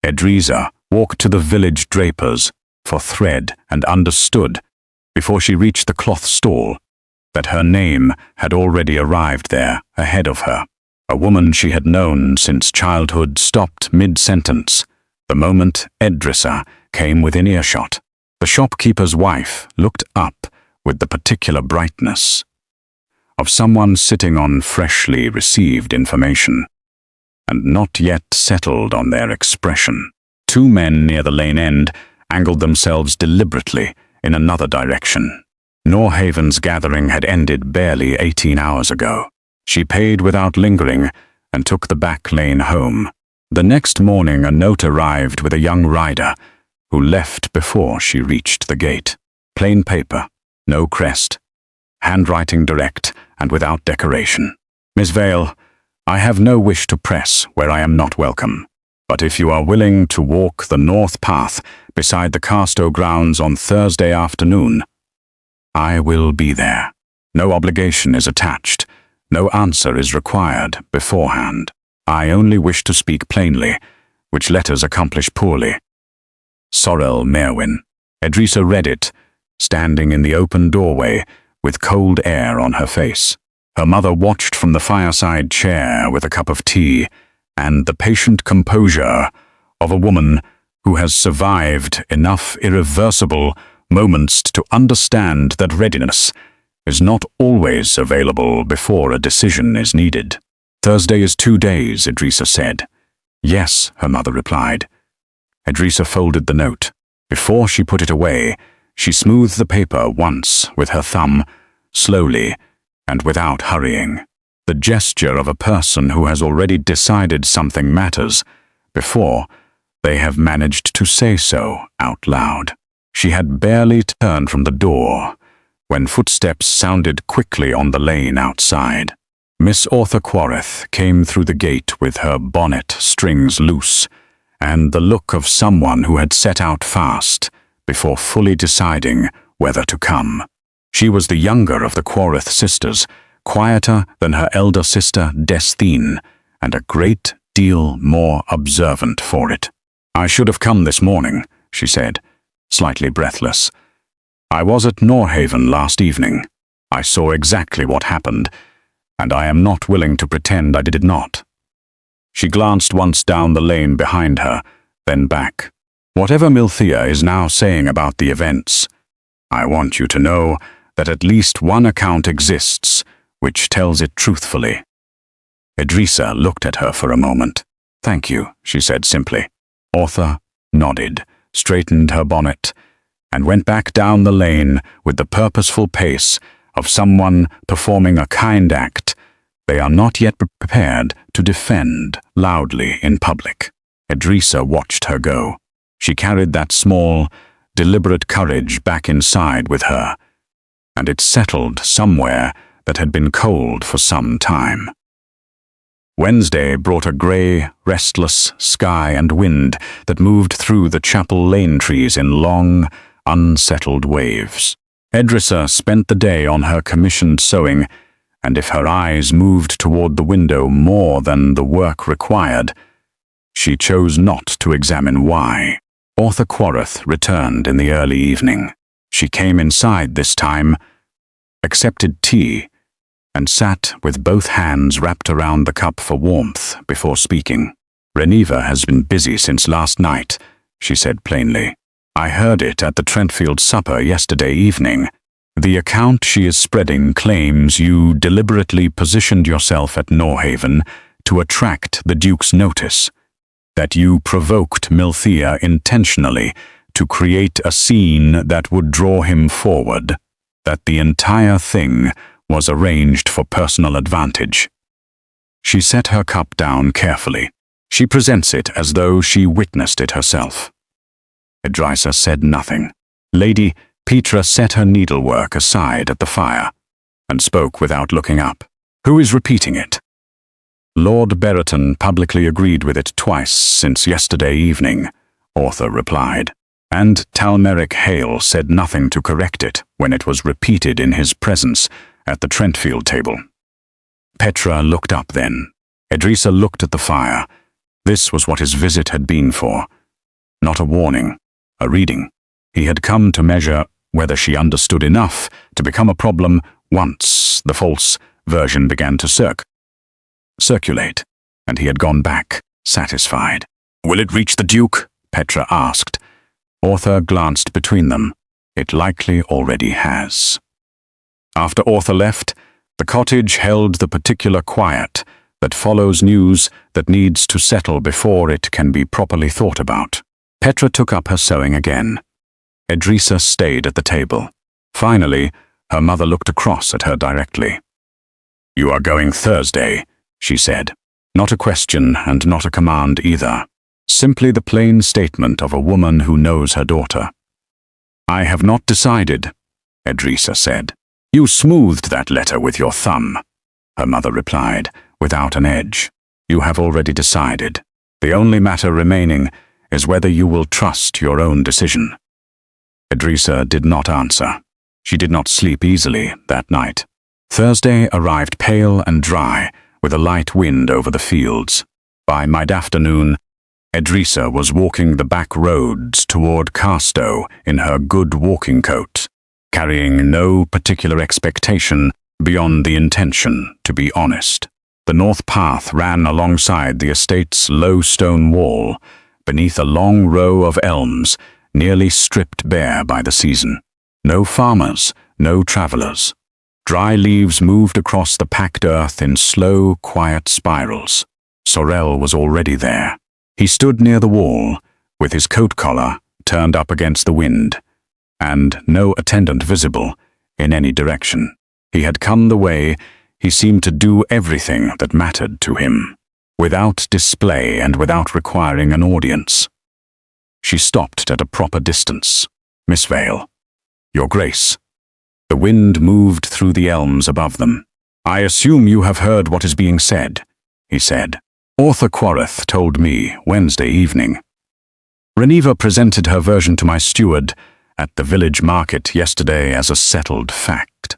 Edrisa walked to the village draper's for thread and understood, before she reached the cloth stall, that her name had already arrived there ahead of her. A woman she had known since childhood stopped mid-sentence the moment Edrisa came within earshot. The shopkeeper's wife looked up with the particular brightness of someone sitting on freshly received information, and not yet settled on their expression. Two men near the lane end angled themselves deliberately in another direction. Norhaven's gathering had ended barely 18 hours ago. She paid without lingering and took the back lane home. The next morning a note arrived with a young rider who left before she reached the gate. Plain paper, no crest, handwriting direct and without decoration. "Miss Vale, I have no wish to press where I am not welcome. But if you are willing to walk the north path beside the Carstow grounds on Thursday afternoon, I will be there. No obligation is attached. No answer is required beforehand. I only wish to speak plainly, which letters accomplish poorly. Sorrel Merewyn." Edrisa read it, standing in the open doorway with cold air on her face. Her mother watched from the fireside chair with a cup of tea and the patient composure of a woman who has survived enough irreversible moments to understand that readiness is not always available before a decision is needed. Thursday is 2 days, Edrisa said. Yes, her mother replied. Edrisa folded the note. Before she put it away, she smoothed the paper once with her thumb, slowly and without hurrying. The gesture of a person who has already decided something matters before they have managed to say so out loud. She had barely turned from the door when footsteps sounded quickly on the lane outside. Miss Arthur Quarith came through the gate with her bonnet strings loose and the look of someone who had set out fast before fully deciding whether to come. She was the younger of the Quarith sisters, quieter than her elder sister Desthine, and a great deal more observant for it. I should have come this morning, she said, slightly breathless. I was at Norhaven last evening. I saw exactly what happened, and I am not willing to pretend I did not. She glanced once down the lane behind her, then back. Whatever Milthea is now saying about the events, I want you to know that at least one account exists which tells it truthfully. Edrisa looked at her for a moment. Thank you, she said simply. Arthur nodded, straightened her bonnet, and went back down the lane with the purposeful pace of someone performing a kind act they are not yet prepared to defend loudly in public. Edrisa watched her go. She carried that small, deliberate courage back inside with her, and it settled somewhere that had been cold for some time. Wednesday brought a grey, restless sky and wind that moved through the chapel lane trees in long, unsettled waves. Edrisa spent the day on her commissioned sewing, and if her eyes moved toward the window more than the work required, she chose not to examine why. Arthur Quarith returned in the early evening. She came inside this time, accepted tea, and sat with both hands wrapped around the cup for warmth before speaking. Reneva has been busy since last night, she said plainly. I heard it at the Trentfield supper yesterday evening. The account she is spreading claims you deliberately positioned yourself at Norhaven to attract the Duke's notice, that you provoked Milthea intentionally to create a scene that would draw him forward, that the entire thing was arranged for personal advantage. She set her cup down carefully. She presents it as though she witnessed it herself. Edrisa said nothing. Lady Petra set her needlework aside at the fire and spoke without looking up. Who is repeating it? Lord Brereton publicly agreed with it twice since yesterday evening, Arthur replied, and Talmeric Hale said nothing to correct it when it was repeated in his presence at the Trentfield table. Petra looked up then. Edrisa looked at the fire. This was what his visit had been for. Not a warning, a reading. He had come to measure whether she understood enough to become a problem once the false version began to circulate, and he had gone back, satisfied. Will it reach the Duke? Petra asked. Arthur glanced between them. It likely already has. After Arthur left, the cottage held the particular quiet that follows news that needs to settle before it can be properly thought about. Petra took up her sewing again. Edrisa stayed at the table. Finally, her mother looked across at her directly. You are going Thursday, she said. Not a question and not a command either. Simply the plain statement of a woman who knows her daughter. I have not decided, Edrisa said. You smoothed that letter with your thumb, her mother replied, without an edge. You have already decided. The only matter remaining is whether you will trust your own decision. Edrisa did not answer. She did not sleep easily that night. Thursday arrived pale and dry, with a light wind over the fields. By mid-afternoon, Edrisa was walking the back roads toward Carstow in her good walking coat, carrying no particular expectation beyond the intention to be honest. The north path ran alongside the estate's low stone wall, beneath a long row of elms, nearly stripped bare by the season. No farmers, no travelers. Dry leaves moved across the packed earth in slow, quiet spirals. Sorel was already there. He stood near the wall, with his coat collar turned up against the wind, and no attendant visible in any direction. He had come the way he seemed to do everything that mattered to him, without display and without requiring an audience. She stopped at a proper distance. "Miss Vale." "Your Grace." The wind moved through the elms above them. "I assume you have heard what is being said," he said. "Author Quarith told me Wednesday evening. Reneva presented her version to my steward at the village market yesterday as a settled fact."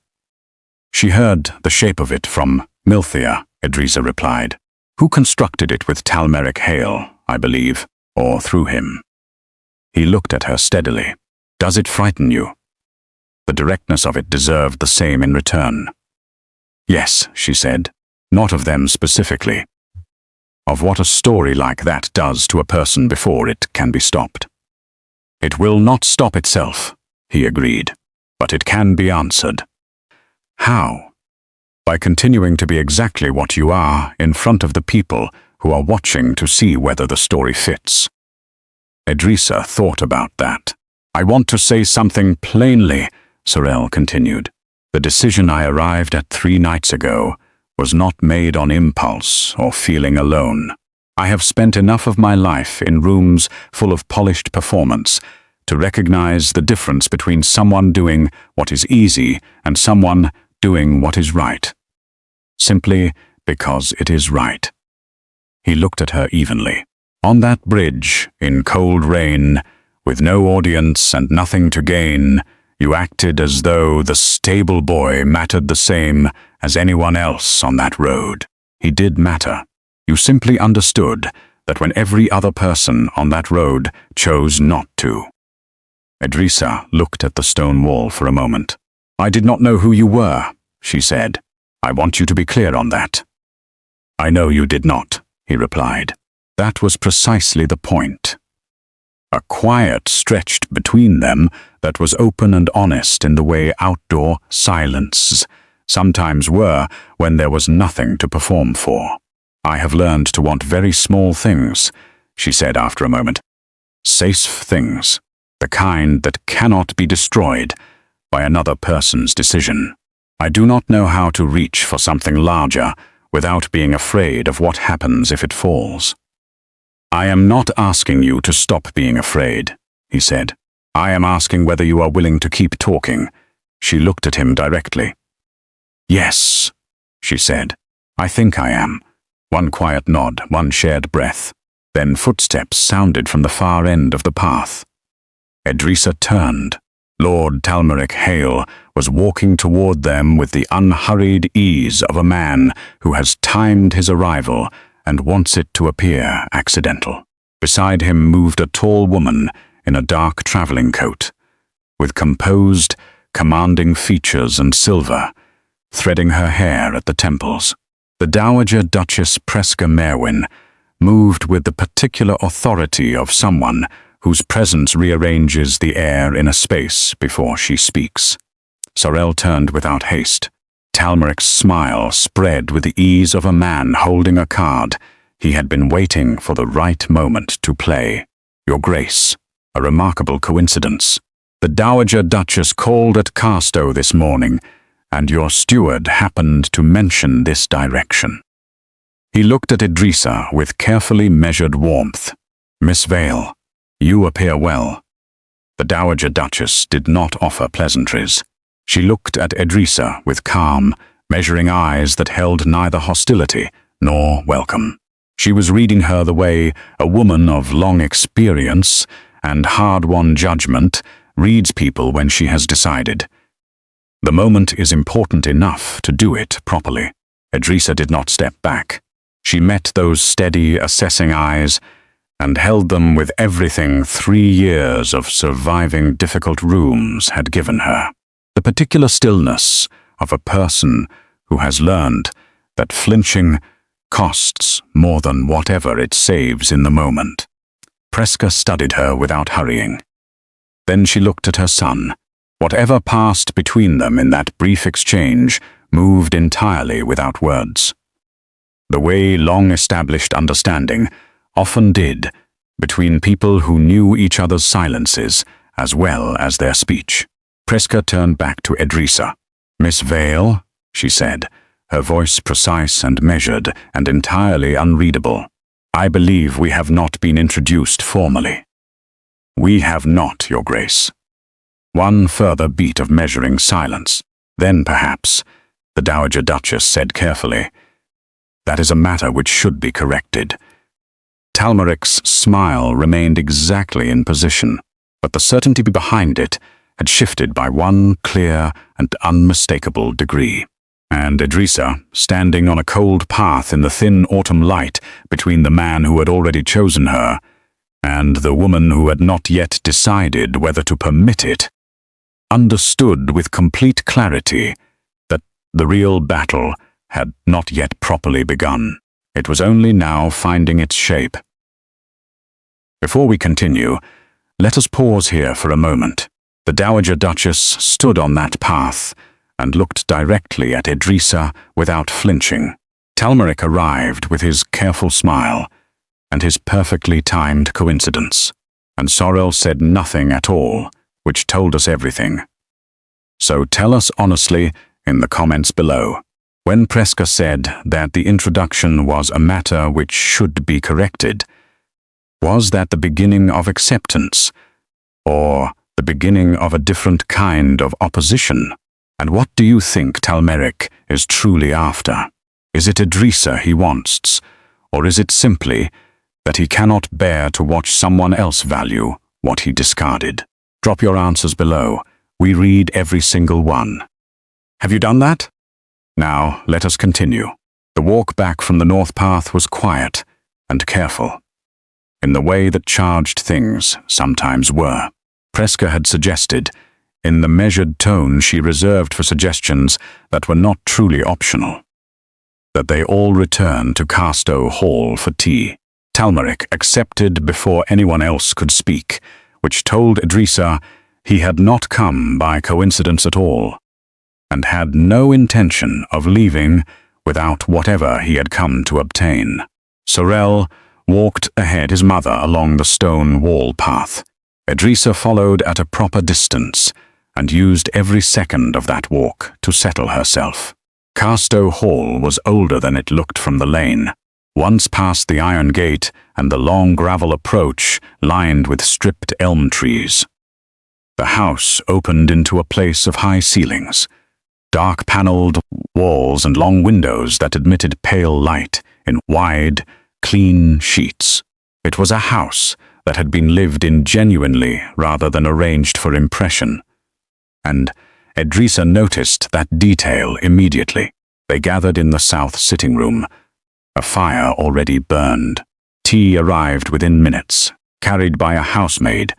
"She heard the shape of it from Milthea," Edrisa replied. "Who constructed it with Talmeric hail, I believe, or through him." He looked at her steadily. "Does it frighten you?" The directness of it deserved the same in return. "Yes," she said, "not of them specifically. Of what a story like that does to a person before it can be stopped." "It will not stop itself," he agreed, "but it can be answered." "How?" "By continuing to be exactly what you are in front of the people who are watching to see whether the story fits." Edrisa thought about that. "I want to say something plainly," Sorel continued. "The decision I arrived at 3 nights ago was not made on impulse or feeling alone. I have spent enough of my life in rooms full of polished performance to recognize the difference between someone doing what is easy and someone doing what is right. Simply because it is right." He looked at her evenly. "On that bridge, in cold rain, with no audience and nothing to gain, you acted as though the stable boy mattered the same as anyone else on that road. He did matter. You simply understood that when every other person on that road chose not to." Edrisa looked at the stone wall for a moment. "I did not know who you were," she said. "I want you to be clear on that." "I know you did not," he replied. That was precisely the point. A quiet stretched between them that was open and honest in the way outdoor silences sometimes were when there was nothing to perform for. "I have learned to want very small things," she said after a moment. "Safe things, the kind that cannot be destroyed by another person's decision. I do not know how to reach for something larger without being afraid of what happens if it falls." "I am not asking you to stop being afraid," he said. "I am asking whether you are willing to keep talking." She looked at him directly. "Yes," she said. "I think I am." One quiet nod, one shared breath. Then footsteps sounded from the far end of the path. Edrisa turned. Lord Talmeric Hale was walking toward them with the unhurried ease of a man who has timed his arrival and wants it to appear accidental. Beside him moved a tall woman in a dark traveling coat, with composed, commanding features and silver, threading her hair at the temples. The Dowager Duchess Preska Merewyn moved with the particular authority of someone whose presence rearranges the air in a space before she speaks. Sorel turned without haste. Talmeric's smile spread with the ease of a man holding a card. He had been waiting for the right moment to play. "Your Grace, a remarkable coincidence. The Dowager Duchess called at Carstow this morning, and your steward happened to mention this direction." He looked at Edrisa with carefully measured warmth. "Miss Vale, you appear well." The Dowager Duchess did not offer pleasantries. She looked at Edrisa with calm, measuring eyes that held neither hostility nor welcome. She was reading her the way a woman of long experience and hard-won judgment reads people when she has decided. The moment is important enough to do it properly. Edrisa did not step back. She met those steady, assessing eyes and held them with everything 3 years of surviving difficult rooms had given her. The particular stillness of a person who has learned that flinching costs more than whatever it saves in the moment. Preska studied her without hurrying. Then she looked at her son. Whatever passed between them in that brief exchange moved entirely without words. The way long-established understanding often did between people who knew each other's silences as well as their speech. Preska turned back to Edrisa. "Miss Vale," she said, her voice precise and measured and entirely unreadable. "I believe we have not been introduced formally." "We have not, Your Grace." One further beat of measuring silence. "Then perhaps," the Dowager Duchess said carefully, "that is a matter which should be corrected." Talmeric's smile remained exactly in position, but the certainty behind it had shifted by one clear and unmistakable degree. And Edrisa, standing on a cold path in the thin autumn light between the man who had already chosen her and the woman who had not yet decided whether to permit it, understood with complete clarity that the real battle had not yet properly begun. It was only now finding its shape. Before we continue, let us pause here for a moment. The Dowager Duchess stood on that path and looked directly at Edrisa without flinching. Talmeric arrived with his careful smile and his perfectly timed coincidence, and Sorrel said nothing at all, which told us everything. So tell us honestly in the comments below. When Preska said that the introduction was a matter which should be corrected, was that the beginning of acceptance, or the beginning of a different kind of opposition? And what do you think Talmeric is truly after? Is it Edrisa he wants, or is it simply that he cannot bear to watch someone else value what he discarded? Drop your answers below. We read every single one. Have you done that? Now, let us continue. The walk back from the North Path was quiet and careful, in the way that charged things sometimes were. Preska had suggested, in the measured tone she reserved for suggestions that were not truly optional, that they all return to Carstow Hall for tea. Talmeric accepted before anyone else could speak, which told Edrisa he had not come by coincidence at all, and had no intention of leaving without whatever he had come to obtain. Sorrel walked ahead his mother along the stone wall path. Edrisa followed at a proper distance and used every second of that walk to settle herself. Carstow Hall was older than it looked from the lane. Once past the iron gate and the long gravel approach lined with stripped elm trees, the house opened into a place of high ceilings, dark-paneled walls and long windows that admitted pale light in wide, clean sheets. It was a house that had been lived in genuinely rather than arranged for impression, and Edrisa noticed that detail immediately. They gathered in the south sitting room. A fire already burned. Tea arrived within minutes, carried by a housemaid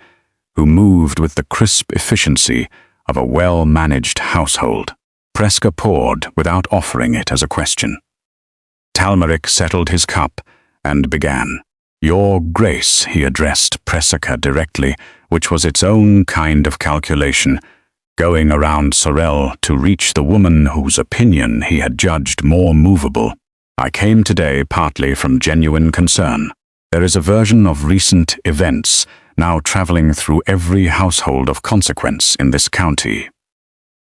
who moved with the crisp efficiency of a well-managed household. Preska poured without offering it as a question. Talmeric settled his cup and began. "Your Grace," he addressed Preska directly, which was its own kind of calculation, going around Sorrel to reach the woman whose opinion he had judged more movable. "I came today partly from genuine concern. There is a version of recent events now traveling through every household of consequence in this county,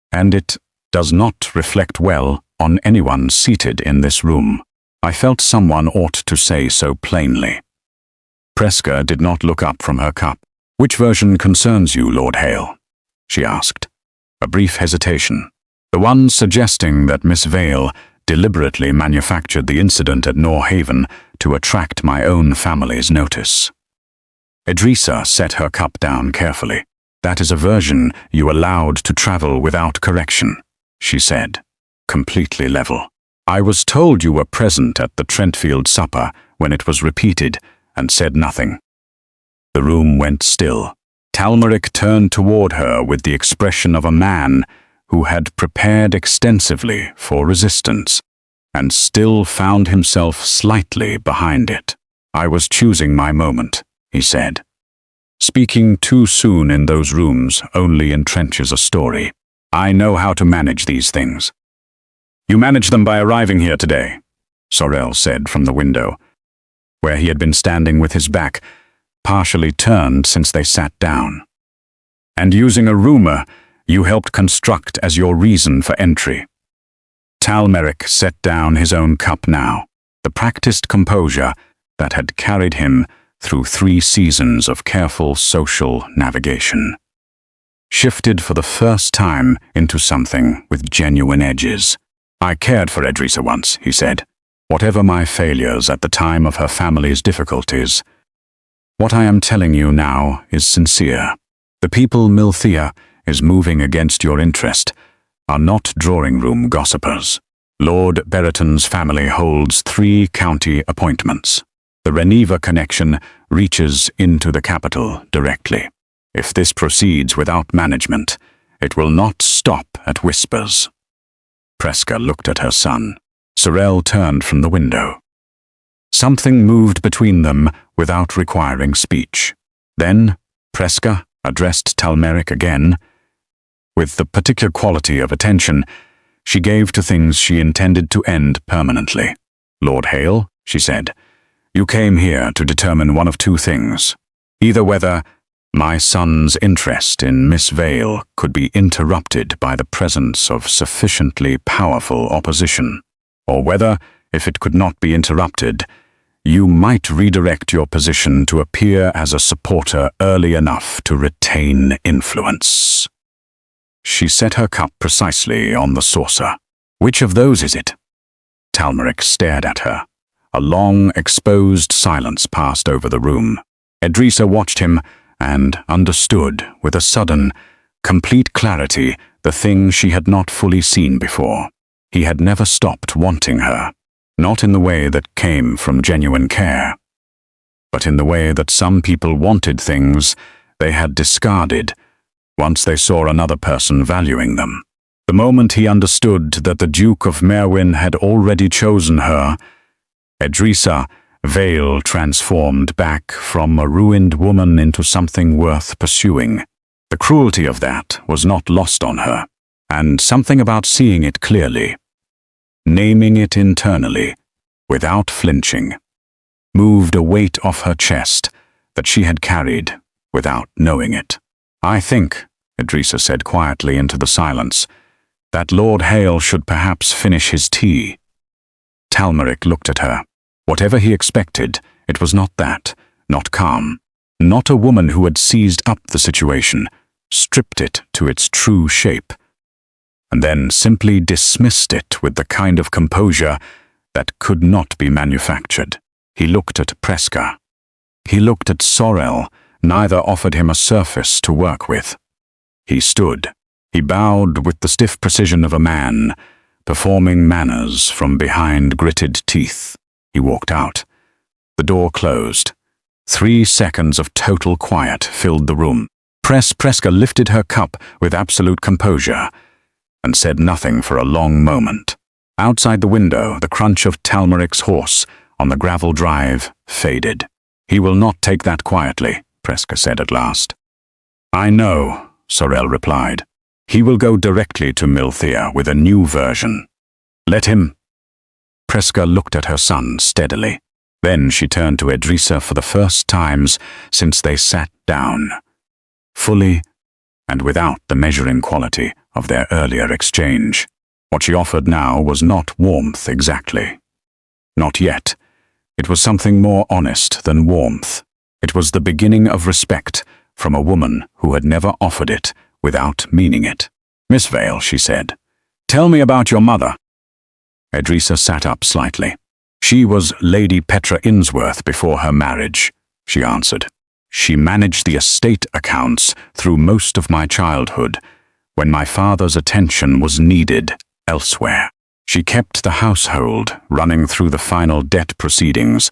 and it does not reflect well on anyone seated in this room. I felt someone ought to say so plainly." Preska did not look up from her cup. "Which version concerns you, Lord Hale?" she asked. A brief hesitation. "The one suggesting that Miss Vale deliberately manufactured the incident at Norhaven to attract my own family's notice." Edrisa set her cup down carefully. "That is a version you allowed to travel without correction," she said, completely level. "I was told you were present at the Trentfield supper when it was repeated and said nothing." The room went still. Talmeric turned toward her with the expression of a man who had prepared extensively for resistance and still found himself slightly behind it. "I was choosing my moment," he said. Speaking too soon in those rooms only entrenches a story. I know how to manage these things. You managed them by arriving here today, Sorel said from the window, where he had been standing with his back partially turned since they sat down. And using a rumor you helped construct as your reason for entry. Talmeric set down his own cup now, the practiced composure that had carried him through 3 seasons of careful social navigation. Shifted for the first time into something with genuine edges. I cared for Edrisa once, he said. Whatever my failures at the time of her family's difficulties, what I am telling you now is sincere. The people Milthea is moving against your interest are not drawing-room gossipers. Lord Bereton's family holds 3 county appointments. The Reneva connection reaches into the capital directly. If this proceeds without management, it will not stop at whispers. Presca looked at her son. Sorel turned from the window. Something moved between them without requiring speech. Then Presca addressed Talmeric again. With the particular quality of attention she gave to things she intended to end permanently. Lord Hale, she said, you came here to determine one of 2 things. Either whether my son's interest in Miss Vale could be interrupted by the presence of sufficiently powerful opposition, or whether, if it could not be interrupted, you might redirect your position to appear as a supporter early enough to retain influence. She set her cup precisely on the saucer. Which of those is it? Talmeric stared at her. A long, exposed silence passed over the room. Edrisa watched him and understood with a sudden, complete clarity the thing she had not fully seen before. He had never stopped wanting her, not in the way that came from genuine care, but in the way that some people wanted things they had discarded once they saw another person valuing them. The moment he understood that the Duke of Merewyn had already chosen her, Edrisa Vale transformed back from a ruined woman into something worth pursuing. The cruelty of that was not lost on her, and something about seeing it clearly, naming it internally, without flinching, moved a weight off her chest that she had carried without knowing it. I think, Edrisa said quietly into the silence, that Lord Hale should perhaps finish his tea. Talmeric looked at her. Whatever he expected, it was not that, not calm, not a woman who had seized up the situation, stripped it to its true shape, and then simply dismissed it with the kind of composure that could not be manufactured. He looked at Presca. He looked at Sorel. Neither offered him a surface to work with. He stood. He bowed with the stiff precision of a man, performing manners from behind gritted teeth. He walked out. The door closed. 3 seconds of total quiet filled the room. Presca lifted her cup with absolute composure and said nothing for a long moment. Outside the window, the crunch of Talmeric's horse on the gravel drive faded. He will not take that quietly, Presca said at last. I know, Sorel replied. He will go directly to Milthea with a new version. Let him. Presca looked at her son steadily. Then she turned to Edrisa for the first times since they sat down, fully and without the measuring quality of their earlier exchange. What she offered now was not warmth exactly. Not yet. It was something more honest than warmth. It was the beginning of respect from a woman who had never offered it without meaning it. Miss Vale, she said, tell me about your mother. Edrisa sat up slightly. She was Lady Petra Innsworth before her marriage, she answered. She managed the estate accounts through most of my childhood, when my father's attention was needed elsewhere. She kept the household running through the final debt proceedings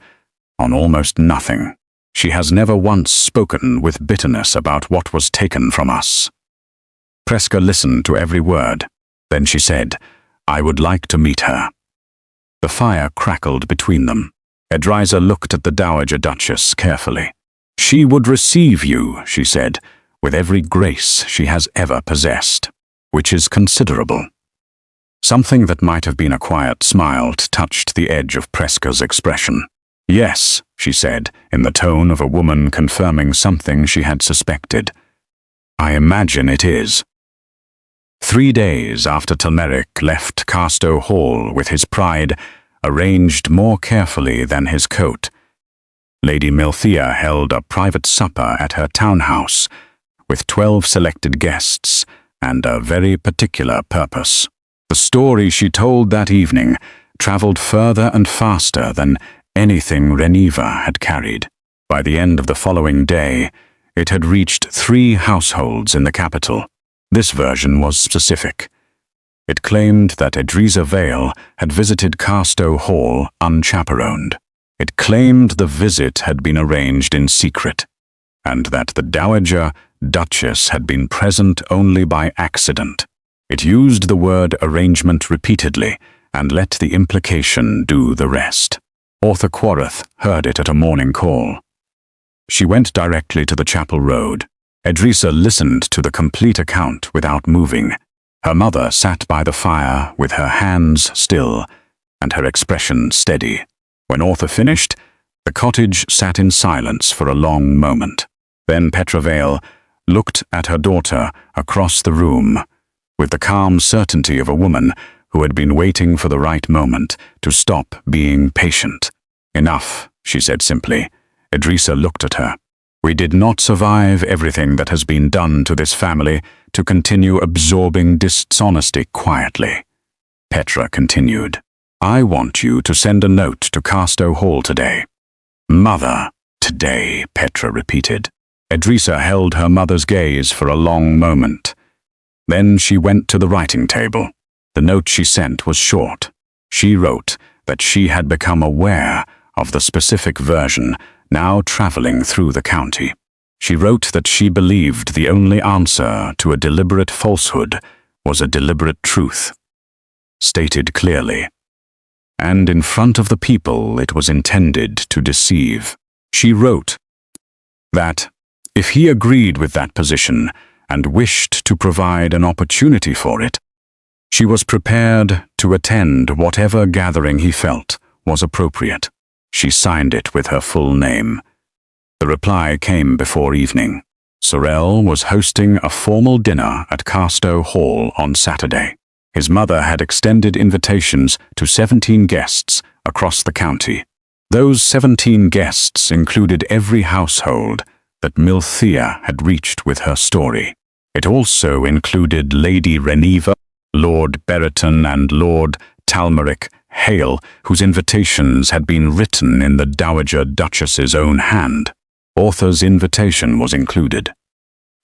on almost nothing. She has never once spoken with bitterness about what was taken from us. Presca listened to every word. Then she said, I would like to meet her. The fire crackled between them. Edrisa looked at the Dowager Duchess carefully. She would receive you, she said, with every grace she has ever possessed, which is considerable. Something that might have been a quiet smile touched the edge of Preska's expression. Yes, she said, in the tone of a woman confirming something she had suspected. I imagine it is. 3 days after Talmeric left Casto Hall with his pride arranged more carefully than his coat, Lady Milthea held a private supper at her townhouse with 12 selected guests and a very particular purpose. The story she told that evening traveled further and faster than anything Reniva had carried. By the end of the following day, it had reached 3 households in the capital. This version was specific. It claimed that Edrisa Vale had visited Casto Hall unchaperoned. It claimed the visit had been arranged in secret, and that the Dowager Duchess had been present only by accident. It used the word arrangement repeatedly and let the implication do the rest. Author Quarith heard it at a morning call. She went directly to the chapel road. Edrisa listened to the complete account without moving. Her mother sat by the fire with her hands still and her expression steady. When Author finished, the cottage sat in silence for a long moment. Then Petra Vale looked at her daughter across the room with the calm certainty of a woman who had been waiting for the right moment to stop being patient. Enough, she said simply. Edrisa looked at her. We did not survive everything that has been done to this family to continue absorbing dishonesty quietly. Petra continued. I want you to send a note to Casto Hall today. Mother, today, Petra repeated. Edrisa held her mother's gaze for a long moment. Then she went to the writing table. The note she sent was short. She wrote that she had become aware of the specific version now traveling through the county. She wrote that she believed the only answer to a deliberate falsehood was a deliberate truth, stated clearly. And in front of the people it was intended to deceive. She wrote that if he agreed with that position and wished to provide an opportunity for it, she was prepared to attend whatever gathering he felt was appropriate. She signed it with her full name. The reply came before evening. Sorel was hosting a formal dinner at Casto Hall on Saturday. His mother had extended invitations to 17 guests across the county. Those 17 guests included every household that Milthea had reached with her story. It also included Lady Reniva, Lord Brereton and Lord Talmeric Hale, whose invitations had been written in the Dowager Duchess's own hand. Author's invitation was included.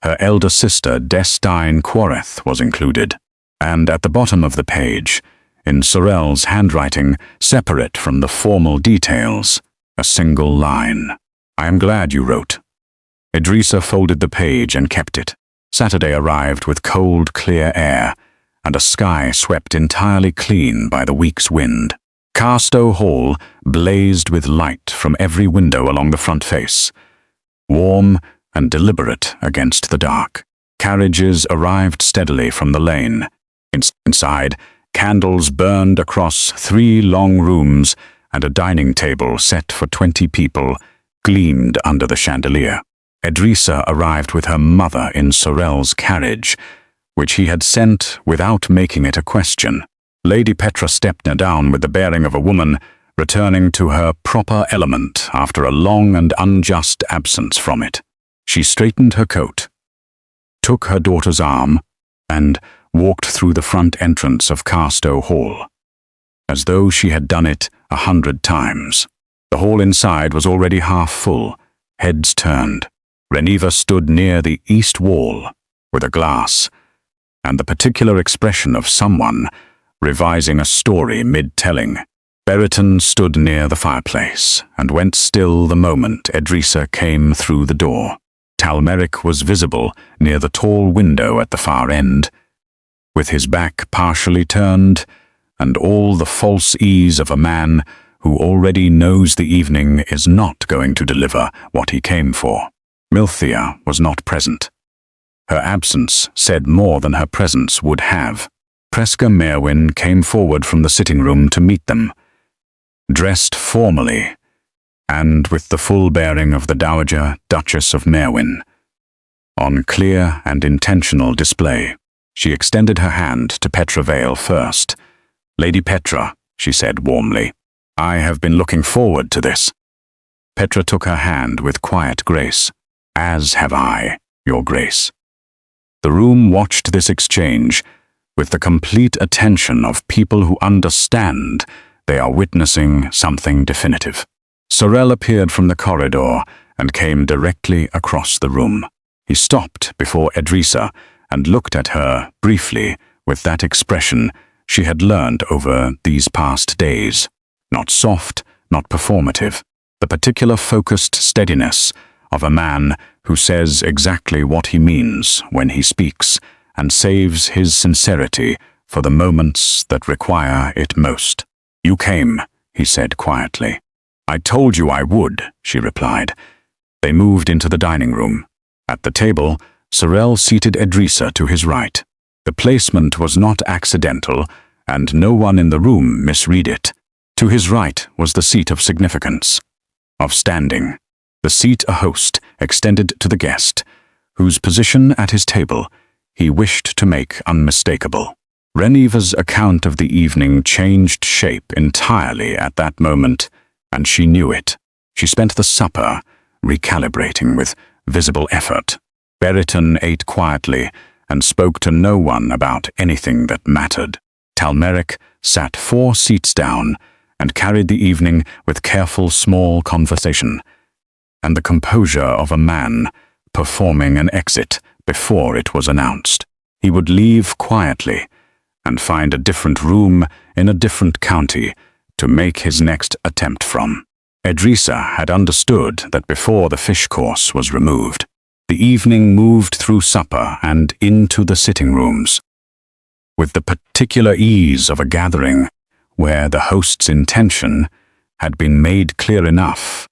Her elder sister Destine Quarith was included. And at the bottom of the page, in Sorel's handwriting, separate from the formal details, a single line. I am glad you wrote. Edrisa folded the page and kept it. Saturday arrived with cold, clear air, and a sky swept entirely clean by the week's wind. Casto Hall blazed with light from every window along the front face, warm and deliberate against the dark. Carriages arrived steadily from the lane. Inside, candles burned across 3 long rooms, and a dining table set for 20 people gleamed under the chandelier. Edrisa arrived with her mother in Sorel's carriage, which he had sent without making it a question. Lady Petra stepped down with the bearing of a woman returning to her proper element after a long and unjust absence from it. She straightened her coat, took her daughter's arm, and walked through the front entrance of Casto Hall, as though she had done it 100 times. The hall inside was already half full, heads turned. Reniva stood near the east wall with a glass, and the particular expression of someone revising a story mid-telling. Brereton stood near the fireplace and went still the moment Edrisa came through the door. Talmeric was visible near the tall window at the far end, with his back partially turned and all the false ease of a man who already knows the evening is not going to deliver what he came for. Milthea was not present. Her absence said more than her presence would have. Presca Merewyn came forward from the sitting room to meet them, dressed formally, and with the full bearing of the Dowager Duchess of Merewyn on clear and intentional display. She extended her hand to Petra Vale first. "Lady Petra," she said warmly, "I have been looking forward to this." Petra took her hand with quiet grace. "As have I, Your Grace." The room watched this exchange with the complete attention of people who understand they are witnessing something definitive. Sorel appeared from the corridor and came directly across the room. He stopped before Edrisa and looked at her briefly with that expression she had learned over these past days. Not soft, not performative. The particular focused steadiness of a man who says exactly what he means when he speaks and saves his sincerity for the moments that require it most. "You came," he said quietly. "I told you I would," she replied. They moved into the dining room. At the table, Sorel seated Edrisa to his right. The placement was not accidental, and no one in the room misread it. To his right was the seat of significance, of standing, the seat a host extended to the guest, whose position at his table he wished to make unmistakable. Reneva's account of the evening changed shape entirely at that moment, and she knew it. She spent the supper recalibrating with visible effort. Beriton ate quietly and spoke to no one about anything that mattered. Talmeric sat 4 seats down and carried the evening with careful small conversation and the composure of a man performing an exit before it was announced. He would leave quietly and find a different room in a different county to make his next attempt from. Edrisa had understood that before the fish course was removed, the evening moved through supper and into the sitting rooms, with the particular ease of a gathering where the host's intention had been made clear enough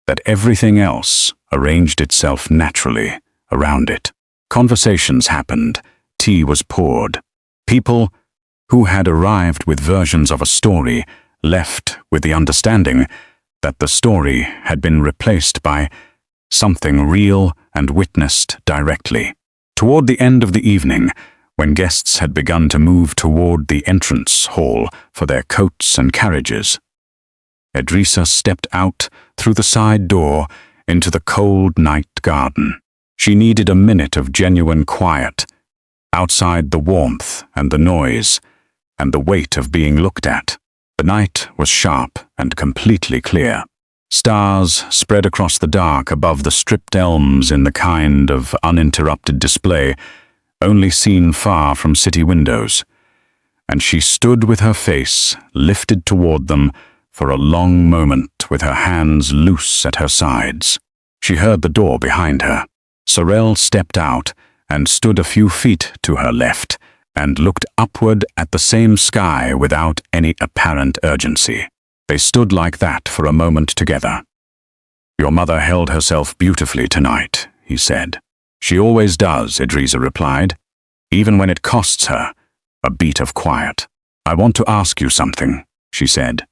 that everything else arranged itself naturally around it. Conversations happened, tea was poured. People who had arrived with versions of a story left with the understanding that the story had been replaced by something real and witnessed directly. Toward the end of the evening, when guests had begun to move toward the entrance hall for their coats and carriages, Edrisa stepped out through the side door into the cold night garden. She needed a minute of genuine quiet, outside the warmth and the noise and the weight of being looked at. The night was sharp and completely clear. Stars spread across the dark above the stripped elms in the kind of uninterrupted display only seen far from city windows, and she stood with her face lifted toward them for a long moment with her hands loose at her sides. She heard the door behind her. Sorel stepped out and stood a few feet to her left and looked upward at the same sky without any apparent urgency. They stood like that for a moment together. "Your mother held herself beautifully tonight," he said. "She always does," Edrisa replied, "even when it costs her a beat of quiet." "I want to ask you something," she said.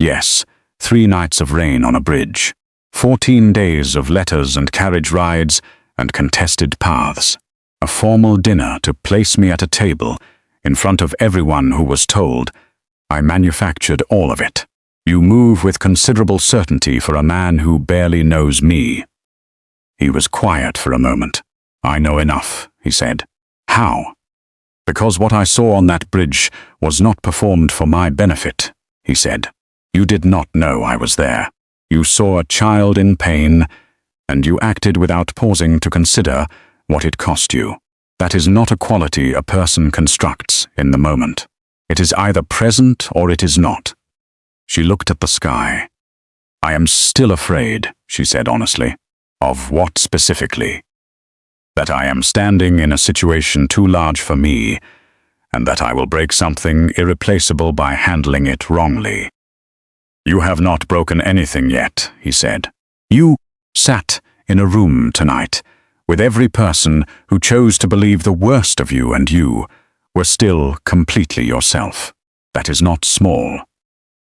"Yes, 3 nights of rain on a bridge, 14 days of letters and carriage rides and contested paths, a formal dinner to place me at a table in front of everyone who was told I manufactured all of it. You move with considerable certainty for a man who barely knows me." He was quiet for a moment. "I know enough," he said. "How?" "Because what I saw on that bridge was not performed for my benefit," he said. "You did not know I was there. You saw a child in pain, and you acted without pausing to consider what it cost you. That is not a quality a person constructs in the moment. It is either present or it is not." She looked at the sky. "I am still afraid," she said honestly. "Of what specifically?" "That I am standing in a situation too large for me, and that I will break something irreplaceable by handling it wrongly." "You have not broken anything yet," he said. "You sat in a room tonight with every person who chose to believe the worst of you, and you were still completely yourself. That is not small."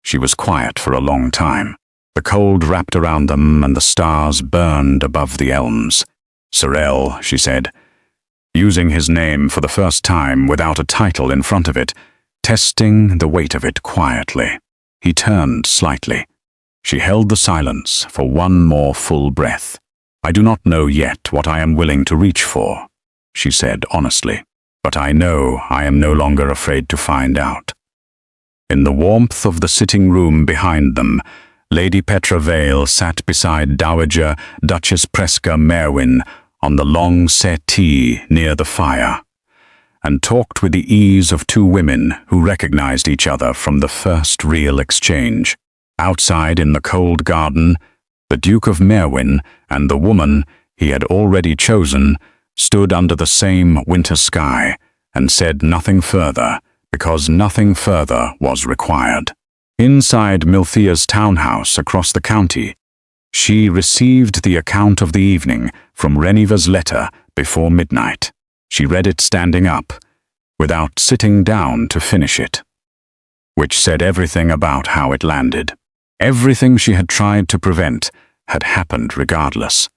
She was quiet for a long time. The cold wrapped around them and the stars burned above the elms. "Sorel," she said, using his name for the first time without a title in front of it, testing the weight of it quietly. He turned slightly. She held the silence for one more full breath. "I do not know yet what I am willing to reach for," she said honestly, "but I know I am no longer afraid to find out." In the warmth of the sitting room behind them, Lady Petra Vale sat beside Dowager Duchess Preska Merewyn on the long settee near the fire, and talked with the ease of two women who recognized each other from the first real exchange. Outside in the cold garden, the Duke of Merewyn and the woman he had already chosen stood under the same winter sky and said nothing further, because nothing further was required. Inside Milthia's townhouse across the county, she received the account of the evening from Reniva's letter before midnight. She read it standing up, without sitting down to finish it, which said everything about how it landed. Everything she had tried to prevent had happened regardless.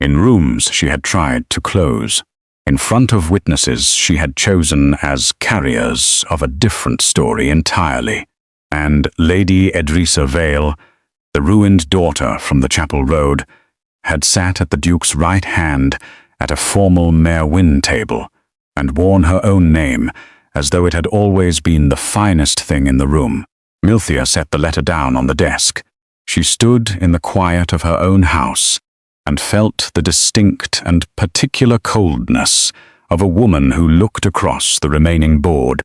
In rooms she had tried to close. In front of witnesses she had chosen as carriers of a different story entirely. And Lady Edrisa Vale, the ruined daughter from the Chapel Road, had sat at the Duke's right hand at a formal merewyn table and worn her own name as though it had always been the finest thing in the room. Milthia set the letter down on the desk. She stood in the quiet of her own house and felt the distinct and particular coldness of a woman who looked across the remaining board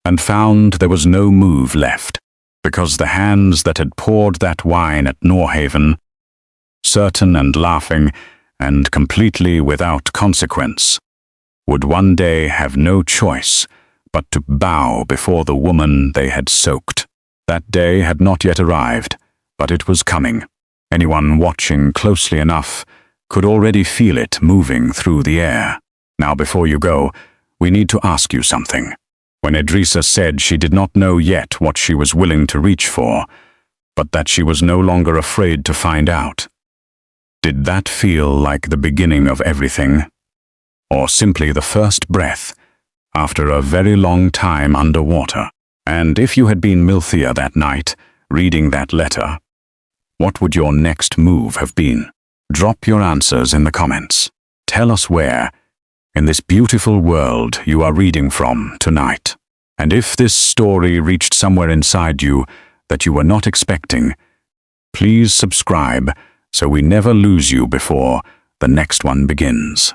and found there was no move left, because the hands that had poured that wine at Norhaven, certain and laughing and completely without consequence, would one day have no choice but to bow before the woman they had soaked. That day had not yet arrived, but it was coming. Anyone watching closely enough could already feel it moving through the air. "Now, before you go, we need to ask you something." When Edrisa said she did not know yet what she was willing to reach for, but that she was no longer afraid to find out, did that feel like the beginning of everything, or simply the first breath after a very long time underwater? And if you had been Milthia that night, reading that letter, what would your next move have been? Drop your answers in the comments. Tell us where, in this beautiful world, you are reading from tonight. And if this story reached somewhere inside you that you were not expecting, please subscribe so we never lose you before the next one begins.